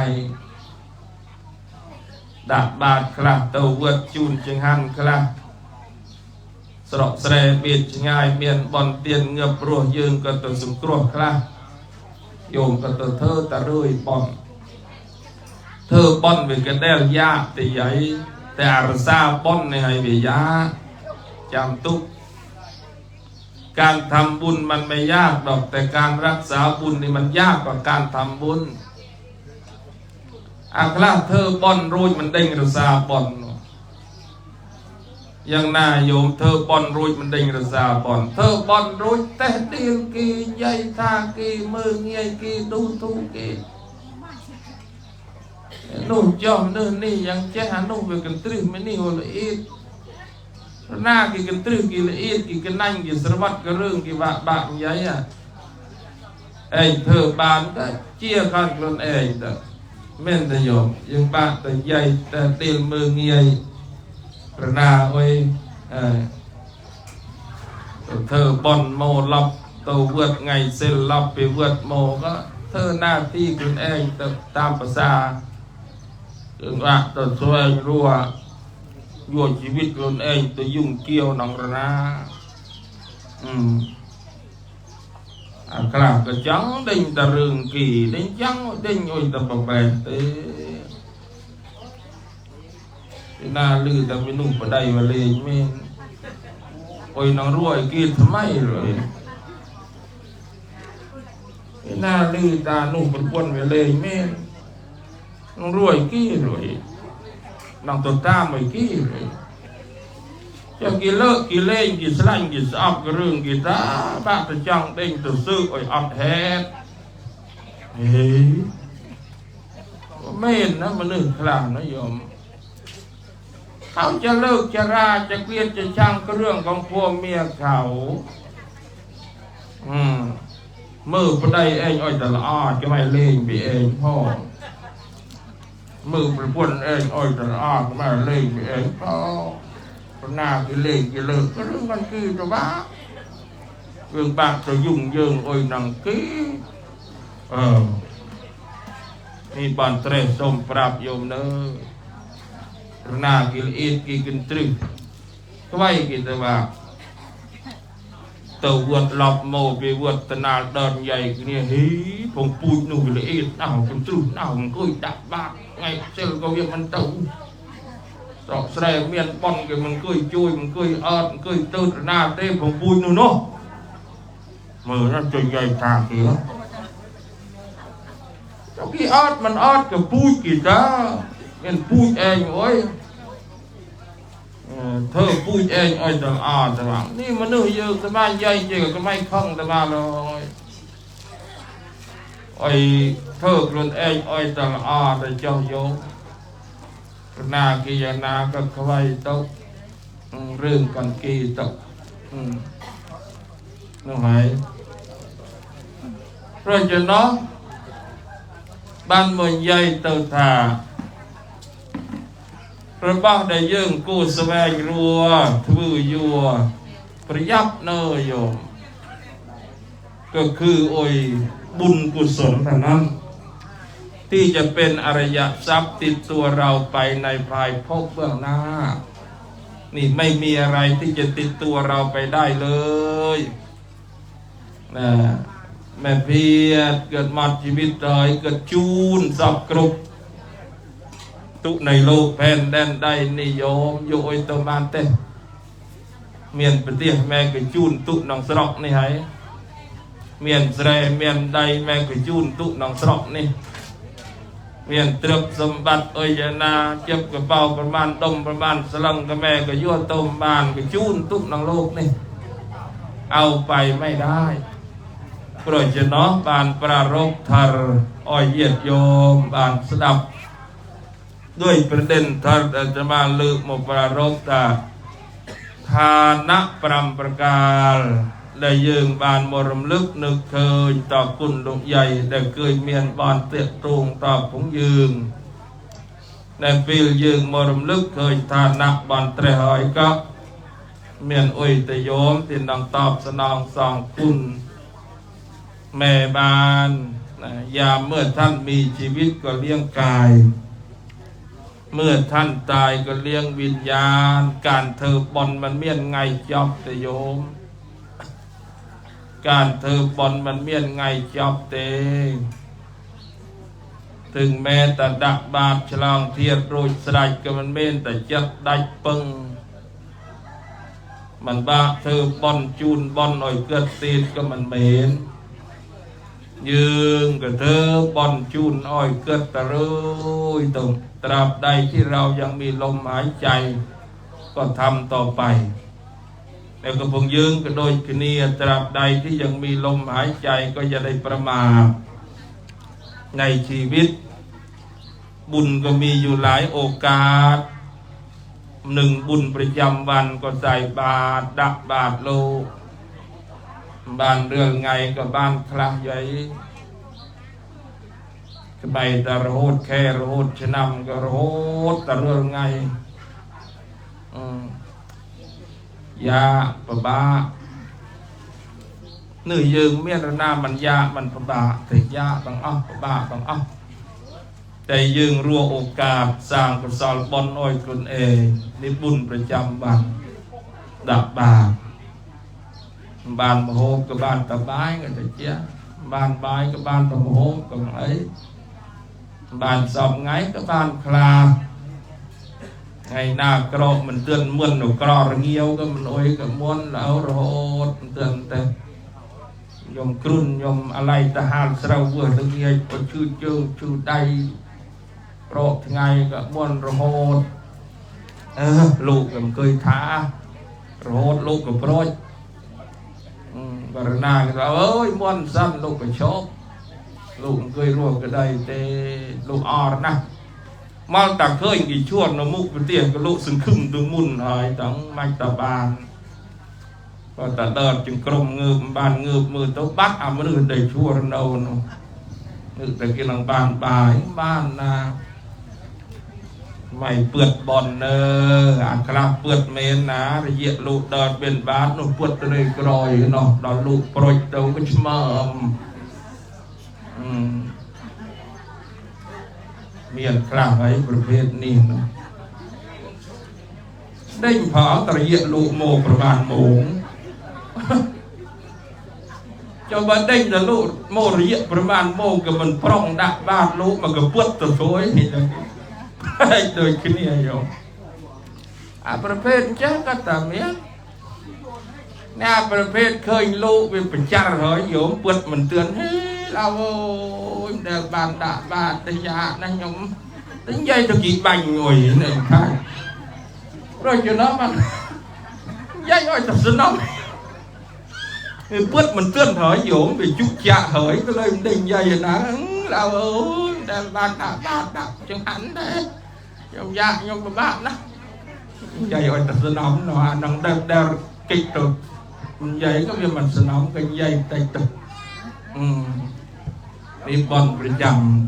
ดาบบาดคลาเต่าเวิร์ดจูนจึงหันคลาสระเสรเบียดง่ายเมียนบอลเตียนเงือบรัวยืนก็ตัวสมกรวคลาโยมก็ตัวเธอตะรุ่ยบอลเธอบอลเป็นกันได้ยากแต่ใหญ่แต่อาร์ซาบอลในให้เบียยาจำตุกการทำบุญมันไม่ยากดอกแต่การรักษาบุญนี่มันยากกว่าการทำบุญอาคลาเธอบอลรุ่ยมันเด้งรักษาบอลยังน่าโยมเธอบอลรุ่ยมันเด้งรักษาบอลเธอบอลรุ่ยแต่เดียวกี่ใหญ่ทากี่มือเงี้ยกี่ดูทุกกี่นู่นจอมนู่นนี่ยังเจ้านู่นไปกันตรึไม่นี่หัวละอีหน้ากี่กันตรึกี่ละเอียดกี่กันนั่งกี่สารวัตรก็เรื่องกี่บะใหญ่อะเองเธอบานก็เชี่ยขันกลนเองแต่เม่นแต่โยมยังบานแต่ใหญ่แต่เตียนมือเงียระนาไว้เธอบอลโมลับตัวเวิร์ดไงเซลลับไปเวิร์ดโมก็เธอหน้าที่กลนเองแต่ตามภาษาถึงว่าตัวช่วยรัวยั่วชีวิตตนเองตัวยุ่งเกี่ยวหนังระนาคลาก็จังเด้งตะเรืองกี่เด้งจังเด้งโอ้ยตะบะแบเตน่าลือแต่ไม่นุ่งประได้มาเลยไม่โอ้ยน้องรวยกี่ทำไมเลยน่าลือตานุ่งเป็นคนไปเลยไม่น้องรวยกี่เลยน้องตัวตาไม่กี่เลยจะกี่เลิกกี่เล่นกี่สลังกี่สอบกี่เรื่องกี่ตาบ้าตะจังเด้งตัวซื้อไอ้อัดแฮดเฮ้ยไม่เห็นนะมันนึ่งคลางนะโยมเขาจะเลิกจะราจะเกลียดจะช่างก็เรื่องของพวกเมียเขามือประเดี๋ยวเองอ้อยแต่ละอ้อจะไม่เล่นไปเองพ่อมือประพุ่นเองอ้อยแต่ละอ้อจะไม่เล่นไปเองพ่อหน้ากี่เล่นกี่เลิกก็เรื่องกันกี่ตัวบ้าเรื่องบ้าจะยุ่งเยิงอ้อยหนังกี่นี่บานเตรสมปราบโยมเนอหน้ากี่เอ็ดกี่กินตรึกก็ไว้กี่ตัวบ้าตัววัดหลอกโมไปวัดตนาเดินใหญ่เนี่ยเฮ้ยผมพูดหนุ่มเลยเอ็ดเอาผมตรึกเอาผมก็ดับบ้าไงเซลก็ยังมันเต่าสอบแสดงเมียนปอนกันมันก็ช่วยมันก็มันก็ตื่นหน้าเต้ผมพูดนู่นเนาะมือนั่นจะใหญ่ตาเขียวเจ้ากี่มันกับพูดกี่จ้าเป็นพูดเองโอ้ย เธอพูดเองไอ้ตลาดตลาดนี่มันนึกเยอะแต่บ้านใหญ่เจอก็ไม่คล่องแต่บ้านเลยไอ้เธอกลุ่นเองไอ้ตลาดแต่เจ้าโยนากียนาก็ขวายตกเรื่องกันกีตกนึกไหมเพราะฉะนั้นบ้านเมืองใหญ่เต่าถาพระบ้าได้ยื่งกู้แสวงรัวทวยัวประยับเนยโยมก็คือโอยบุญกุศลเท่านั้นที่จะเป็นอริยทรัพย์ติดตัวเราไปในภายภพเบื้องหน้านี่ไม่มีอะไรที่จะติดตัวเราไปได้เลยนะแม่เพียรเกิดมาชีวิตเลยเกิดจูนสับกรุบตุในโลกแผ่นแดนใดนิยมโยยตมานเตเมียนปฏิแม่ก็จูนตุนองสระนี่ให้เมียนแสรเมียนใดแม่ก็จูนตุนองสระนี่เมียนตรึบสมบัติเอยนาเจ็บกระเป๋าประมาณต้มประมาณสลังกับแม่ก็ยั่วต้มบานก็จูนตุนองโลกนี่เอาไปไม่ได้โปรดจะน้องบานประรบทารอ้อยเยียดโยมบานสดับด้วยประเด็นท่านจะมาลืมปรารบตาทานะปรำประกาศได้ยืงบานมรมลึกนึกเคยต่อกุนลุกใหญ่ได้เคยเมียนบานเตะตรงต่อผงยืงในปียืงมรมลึกเคยทานะบานเตะหอยก็เมียนอุยตโยมตินดังตอบสนองสองคุณแม่บานยามเมื่อท่านมีชีวิตก็เลี้ยงกายเมื่อท่านตายก็เลี้ยงวิญญาณการเธอบอลมันเมียนไงจอบแต่โยมการเธอบอลมันเมียนไงจอบเตถึงแม้แต่ดักบาปฉลองเทียบโรยสลายก็มันเมียนแต่จัดได้ปึงมันบาเธอบอลจูนบอลหน่อยเกิดตีนก็มันเหม็นยืงกับเธอบอลจูนอ้อยเกิดตะรุยตรงตราบใดที่เรายังมีลมหายใจก็ทำต่อไปแล้วก็พงยืงก็โดยคณีตราบใดที่ยังมีลมหายใจก็อย่าได้ประมาทในชีวิตบุญก็มีอยู่หลายโอกาสหนึ่งบุญประจำวันก็ใส่บาตรดักบาตรโลบ้านเรื่องไงก็บ้านคลาใหญ่ก็ไปแต่โรดแค่โรดชะนำก็โรดแต่เรื่องไงยาปะบาเนื้อยืงเมียนนามันยามันปะบาแต่ยาต้องอ้อปะบาต้องอ้อแต่ยืงรัวโอกาสสร้างกุศลบนอ้อยคุณเองนี่บุญประจำวันดับบาบ้านมโหกับบ้านตะบายกันแต่เจ้าบ้านบายกับบ้านตะมโหกับไอ้บ้านสอบไงกับบ้านคลาไงหน้ากรอกมันเตือนม้วนหนูกรอเงี้ยวก็มันโอยกับม้วนแล้วโรดเตือนแต่ยมกรุ่นยมอะไรตะหารเสาเวอร์ตะเงี้ยก็ชื่อเจ้าชื่อใดโรดไงกับม้วนโรดลูกกับเคยท้าโรดลูกกับโปรยบารณาก็เอ้ยม้วนสั้นลูกก็ชอบลูกเคยรวมก็ได้แต่ลูกอ่อนนะมาตักเคยกี่ชั่วโนมุกไปเตี้ยก็ลูกสึงขึ้นตัวมุ่นหายตั้งไม่ตาบานก็แต่เดินจึงกลมเงือบบานเงือบมือโต๊ะบัดมันนึกได้ชั่วเรานึกแต่กินหลังบานบ่ายบ้านนะไม่เปิดบอลเนอคราเปิดเมนนะระเยะลูกเดินเป็นบ้านนู่นเปิดตัวเลยกรอยเนาะดอนลูกโปรยเต้าก็ชมเมียนคราไว้ประเภทนี้นะได้ผาตระเยะลูกโมประมาณโมงเจ้าบ้านได้จะลูกโมระเยะประมาณโมงกับมันพร่องดักบ้านลูกมันก็เปิดตัวโวยนี่นะโดยขึ้นนี่โยมประเภทเจ้าก็ตามเนี้ยเนี่ยประเภทเคยลูกเป็นประจักษ์เหรอโยมเปิดมันเตือนเฮ้ยเราเดินบานด่าบานตะยานะโยมtính dây cho chị bành ngồi này khai rồi cho nó mà dây ơi tập sân nóng bớt mình tuyên hỏi dũng vì chút chạ hỏi cái lời đình dây nó là đang bạc chẳng hẳn đấy trong dạ nhưng mà bạn đó dây ơi tập sân nóng nó đang đeo kịch rồi dây có việc mình sân nóng cái dây tay tập đi bòn bị chậm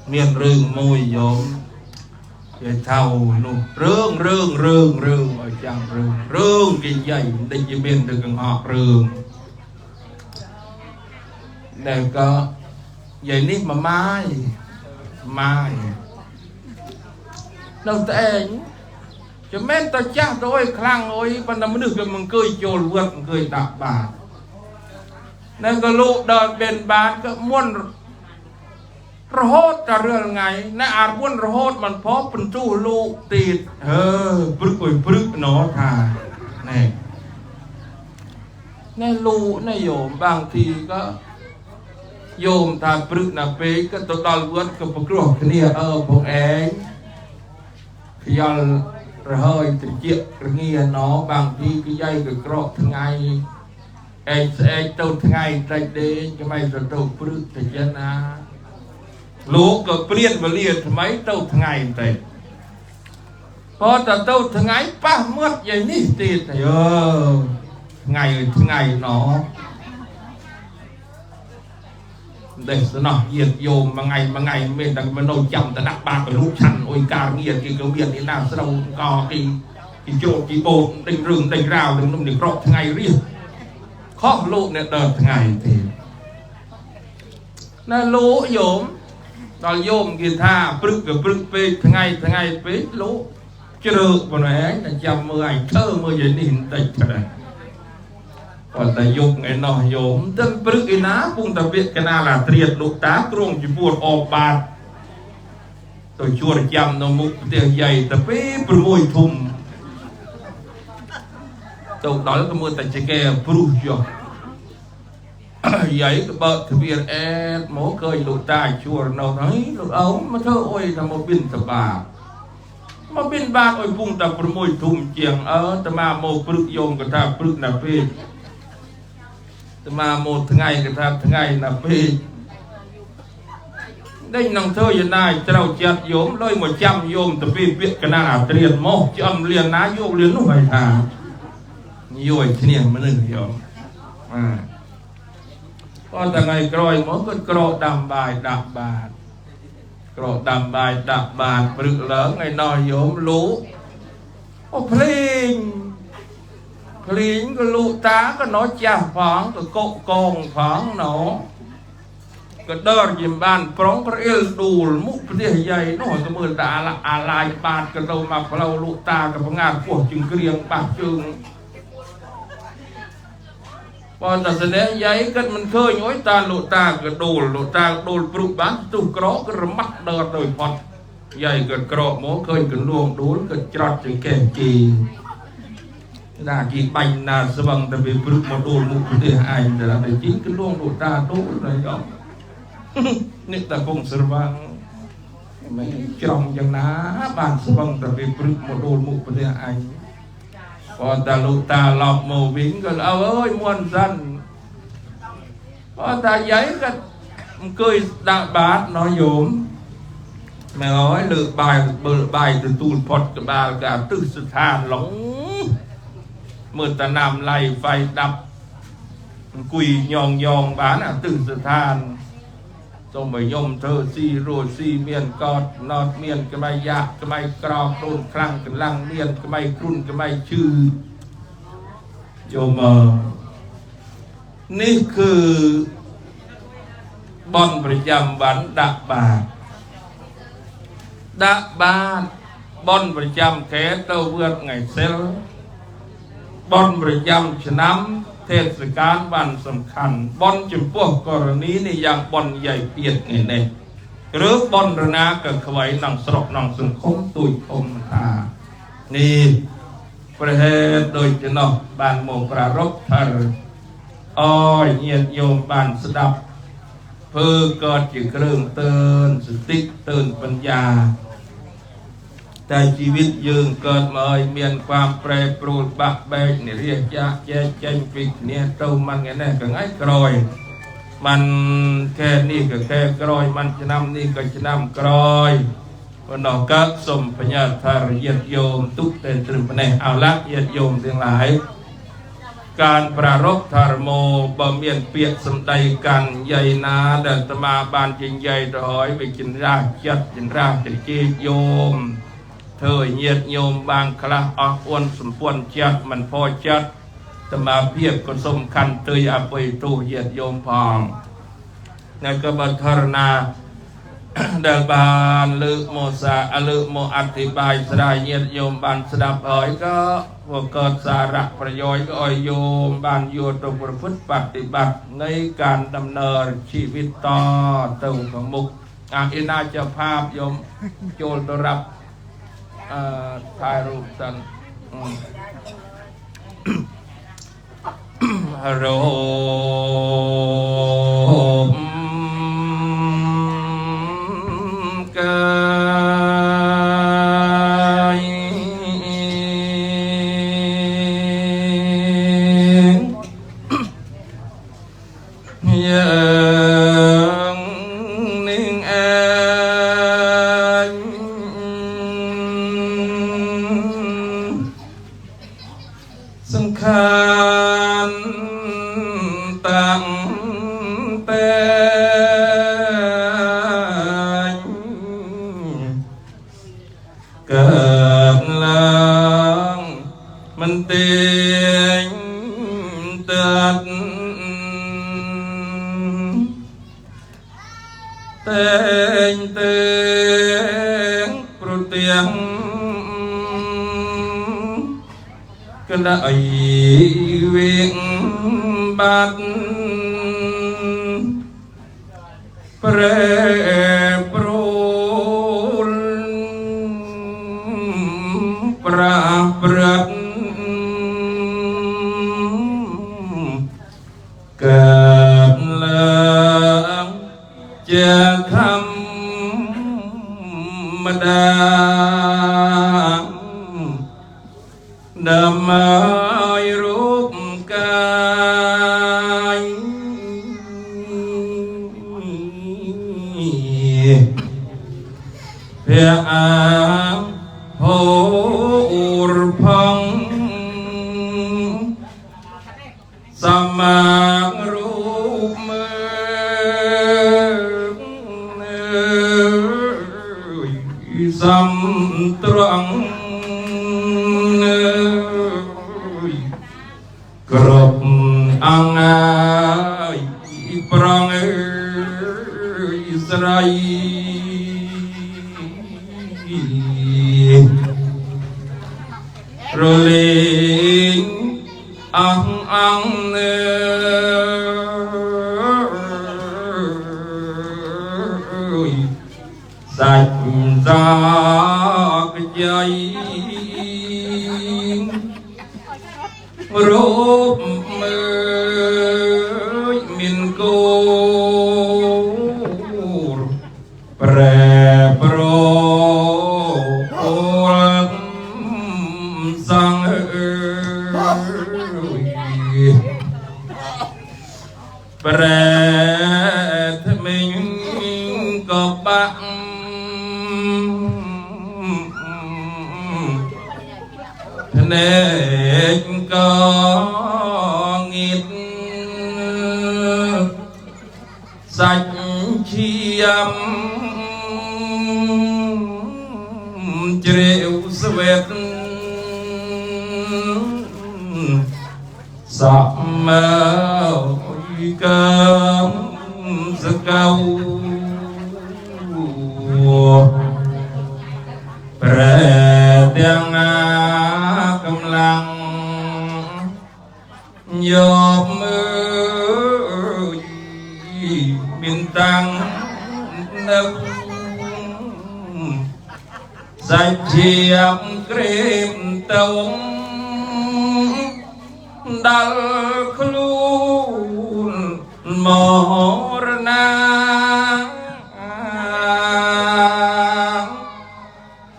miền rừng môi dũng vậy thầu luôn rương ở trong rương cái dây định chỉ biên được ngọt rương để có vậy nít mà mai đâu tên cho men ta chắc rồi khăng ôi ban đầu mới được cái mình cười chồn vượt cười đạp bà nên có lụ đời bên bán có muôn hốt cả rửa ngày nãy ăn buôn hốt mình phó phần chu lụ tịt bực nó thà này nên lụ này dồn bằng thì có dồn thà bực là bế cái tổ đào vượt cái bực ruột cái này bọn ấy khi ăn rồi hơi thì chuyện nghe nó bằng thì cái dây cái cọ thằng ngày anh sẽ trâu thằng ngày chạy đến cho mày rồi trâu bực thì chân à lúa có pliên và liền mấy tàu ngày thế có tàu ngày ba mất vậy ní thì ngày nó để nó nhiệt dồn mà ngày mình đang mình nấu chậm ta đặt ba cái lúc chăn ôi cả nghiền cái kiểu biển thế nào sẽ đâu có cái chỗ cái bột đánh rừng đánh rào đừng nông để rọ ngày riêng khó lộ này đợt ngày thì nó lúa dồn đòi dôm kia tha bực pe ngày pe lú chưa được còn này là chăm mưa ảnh thơ mưa vậy nhìn tịch thật này còn ta dùng ngày nọ dôm tân bực cái ná cũng ta biết cái nào là triệt lục tá kruông chỉ buồn ọp bạt tôi chua chăm nó mục tiền dày ta pe môi thùng tôi nói cái mưa ta chỉ nghe bru cho vậy cái bờ thì biệt mố cười lụt tai chùa nào nói lụt ống mà thơ ôi là một biên tập bà mà biên bà ôi vùng tập môi thùng chiềng ở ta mà một bực dồn cái ta bực là phê ta mà một ngày cái ta ngày là phê đây năng thơ hiện nay trao chặt dốm lôi 100 dôm tập phê biết cái nào là tiền mô chứ âm liền ná vô liền nó phải thả nhiều ấy thế này mà đừng hiểu còn ta ngày rồi mỗi con cọ đầm bài đạp bạt cọ đầm bài đạp bạt bực lớn ngày nọ dốm lú ô phình cái lũ tá cái nó chả phẳng cái cộ con phẳng nó cái đợt dìm bàn prong cái yêu đủ múc cái gì vậy nó hỏi cái mưa đã là lại bàn cái đầu mà cái đầu lũ ta cái phong ngàn của chừng riêng bạc chừng còn ta sẽ đến giấy cái mình khơi nhối ta lũ ta cái đồ bự bán tu cỏ cái mắt đợt rồi phật dây cái cỏ mố khơi cái luồng đốn cái chọt cái kèm kỳ là chỉ bành là sẽ bằng tại vì bự một đồ một cái ảnh để làm để chính cái luồng đồ ta đốn này đó nên ta không sử vang mấy trong chẳng ná bàn sẽ bằng tại vì bự một đồ một cái ảnh còn ta lụ ta lọc màu vính còn ơi muôn dân còn ta giấy cái cười đạo bát nó dũng mày nói lựa bài từ tùn phật cái bà cả từ sự than lóng mượn ta nằm lầy phải đập quỳ nhong bán à từ sự than xong rồi nhôm thơ si rồi si miền cọt nọt miền cái mai dạ cái mai cọp đồn khăng cái lăng miền cái mai crun cái mai chư cho mờนี่คือบอนประจำวันดักบาทบอนประจำแค่เต้าเวือดไงเซลบอนประจำฉน้ำเทศกาลวันสำคัญบอนจำพวกกรณีในอย่างบอนใหญ่เปียดไงเนี่ยหรือบอนระนากับขวายนังสระนังสังคมตุยคมหานี่ประเทศโดยจะนอกบานโมปรารบทารอ้อยเงียบโยมบานสดับเพื่อเกิดจากเรื่องเตือนสติเตือนปัญญา แต่ชีวิตยืนเกิดมาเมียนความแปรปรวนบักแบกเนี่ยเรียกยากแย่เจนปิกเนี่ยเต้ามันไงเนี่ยก็ง่ายกรอยมันแค่นี้ก็แค่กรอยมันจะนำนี่ก็จะนำกรอยวันนอกก็สมปัญญาธารเยียดโยมทุกเตนตรึมในเอาละเยียดโยมทั้งหลายการปรารภธารโมบ่เมียนเปียกสมใดกันใหญ่นาเดินตมาบานจิงใหญ่ดอยไปจินราจัดจินราจิเจโยมเธอเยียดโยมบางคลาออกอ้วนสมปวนจัดมันพอจัดตมาเพียบก็สมคันเตยอภัยตู้เยียดโยมพองในกบฏารณาเดบานลึกโมสาลึกโมอธิบายสดายเยียดโยมบานสดับอ้อยก็ว่าเกิดสาระประโยชน์ก็อ้อยโยมบานโยตประพฤติปฏิบัติในการดำเนินชีวิตต่อเติมของมุกอินาเจ้าภาพโยมโจลตรับถ่ายรูปสันฮัลโหลกายยังนิ่งสังขารตั้งแต่เกิดลังมันเตียงตัดเตียงโปรเตียงก็ได้เวียงบัดแปรปรวนประปรัดเกิดแล้วจะคำมาดาดำมารูปกายเพียงโหรพงสมังรูปมือสัมตรังกรบอังปรองอิสราเอลโรลิงอังสัจจกใจรูปมือมินโกแปรปรวนสังแปรทมิงก็บังเนกก็งิดสัจเชียมเจริญสเวทสัมมากัมสกาวแปรเตียงกำลังยอมมือบินตังนึกใส่เทียมเกรมตงดัลคลูนมรณา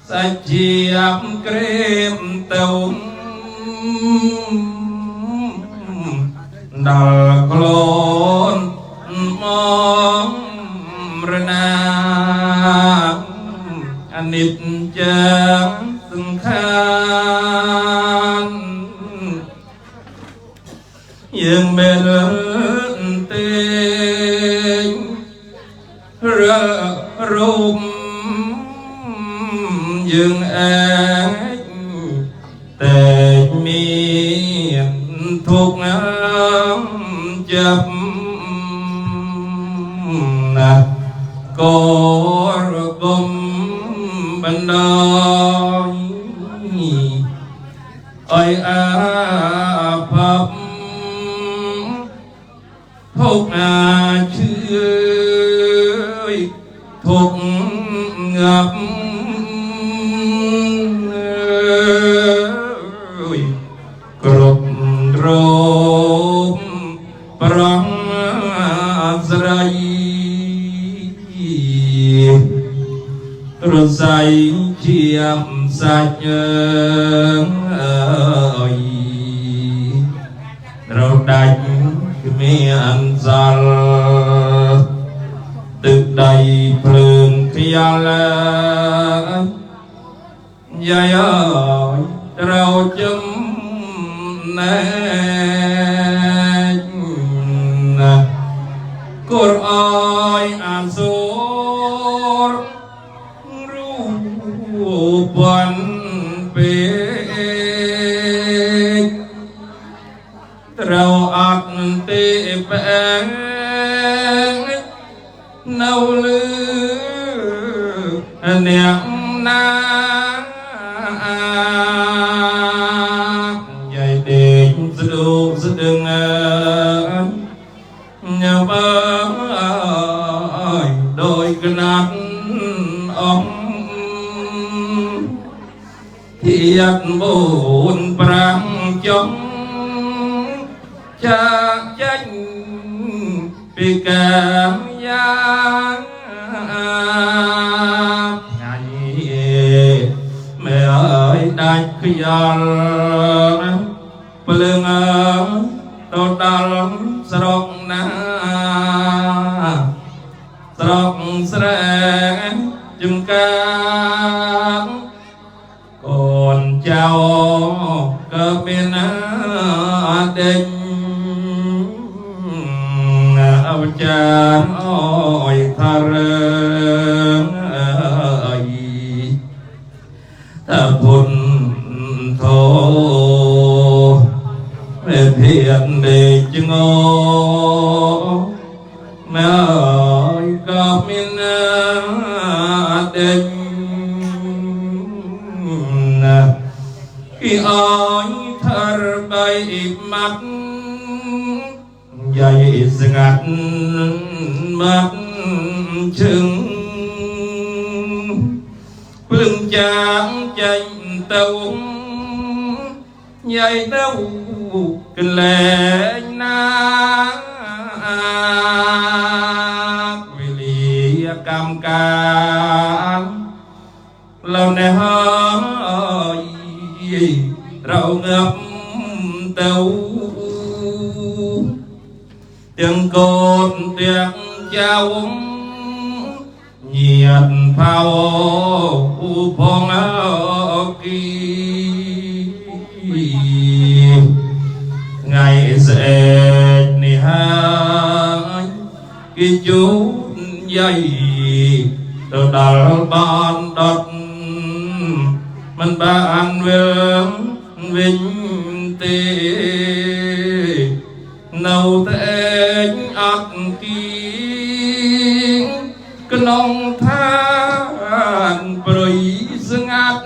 สัจจี โคลนมองรนาอนิจจังสังขารยังเป็นเตงระรุมยังแอกแต่มีทุกน้ำจับนะก็ระกมบันดาลอ้อยอาภัพทุกอาเชื่อทุกงับกรบโรมปรังสไรรสายเชียมสัจเราได้มีอันสัลตึกใดเพลิงขยาลยายเราจำแนกุรออยอันสูรรูปวันเป็นเราอัดติแปงเนาลือเนียงนาใหญ่เด็กสะดุกสะดึงอย่าบ้าโดยขนาดองที่ยัดบุญปรางจงจากจันปีกายางไงไม่เอ่ยได้ขยันเปลืองโตดัลสรกนาสรกแสดงจึงการก่อนเจ้าก็เป็นเด็กอาจารย์อ้อยทาเรงถ้าพุนโทไม่เพียรเด็กจึงแม่ก็มีเด็กที่อ้อยทาร์ใบมักใหญ่สงัดมักจึงปลึงจางใจเต้าใหญ่เต้ากันแลนาวิลีกรรมการเราในห้องเราเงบเต้าtiếng cột tiếng chào nhiệt phao u phong kỳ ngày sẽ ni hai cái chú dây từ đào ban đợt mình ban vinh tê nâu tên ắt kín cái nông than bơi dương ắt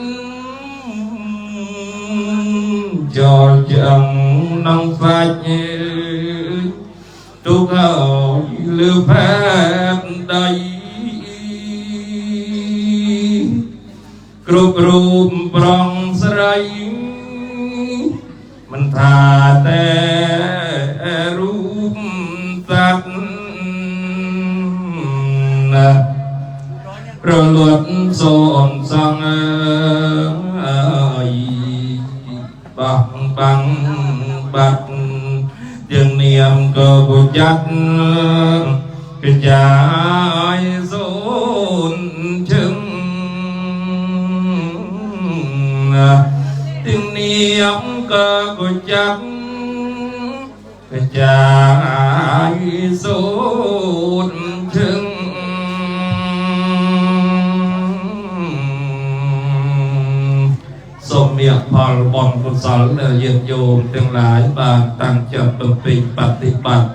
cho chẳng nông phách trúc hậu lưu phép đầy group group prong srai mình thà têรูปสัตว์ประหลดโซนสังบังบังบัดยังเนียมเกิ บุญยัดกระจายสูญถึงถึงเนียมก็บุญยัดกระจายสูญถึงสมเมียพอลบอนกุศลเยียดโยมทั้งหลายบางตั้งใจบำเพ็ญปฏิบัติ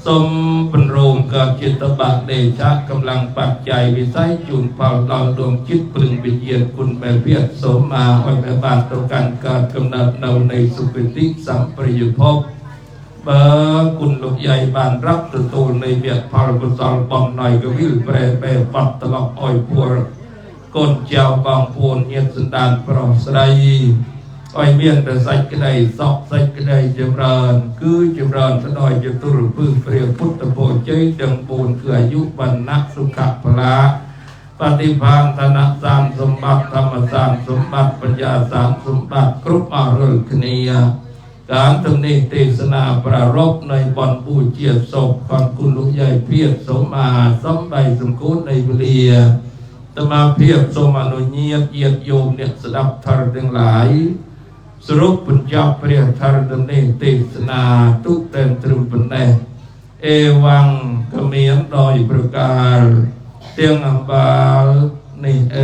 สมบรรโรงกับจิตบะเดชะกำลังปัจจัยวิสัยจุนเผาเราดวงจิตปรึงวิเยียนคุณแม่เพียรสมมาอ้อยแม่บานต่อการการกำเนิดเนาในสุขติสัมปริยุภพเบอคุณลูกใหญ่บานรับตัวในเบียดพาลกุศลบอมหน่อยก็วิลแปรแปรปัดตลอดอ้อยพัวก้นเจ้าบางพูนเงียบสันดานปรสไลอ้อยเมียนแต่ใส่กระไดซอกใส่กระไดจำรานคือจำรานสะดอยจะตุรพื้นเปรียพุทธโพเจดังปูนเกือยุบรรณสุขพละปฏิภาณธนสารสมบัติธรรมสารสมบัติปัญญาสารสมบัติครุปอารุณคเนียการทำนิเทศนาประรบในบอนปูเจียศพก่อนคุณลุงใหญ่เพียรสมมาสมใบสมกุลในบุรีตมาเพียรสมอนุเนียเยียดโยมเนี่ยสดับทารทั้งหลายสรุปปัญญาเปรียทารดำเนินเทศนาทุกเต็มตรึมปันเนเอวังกเมียนดอยประการเตียงอัมบาลนี่เอ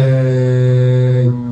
ง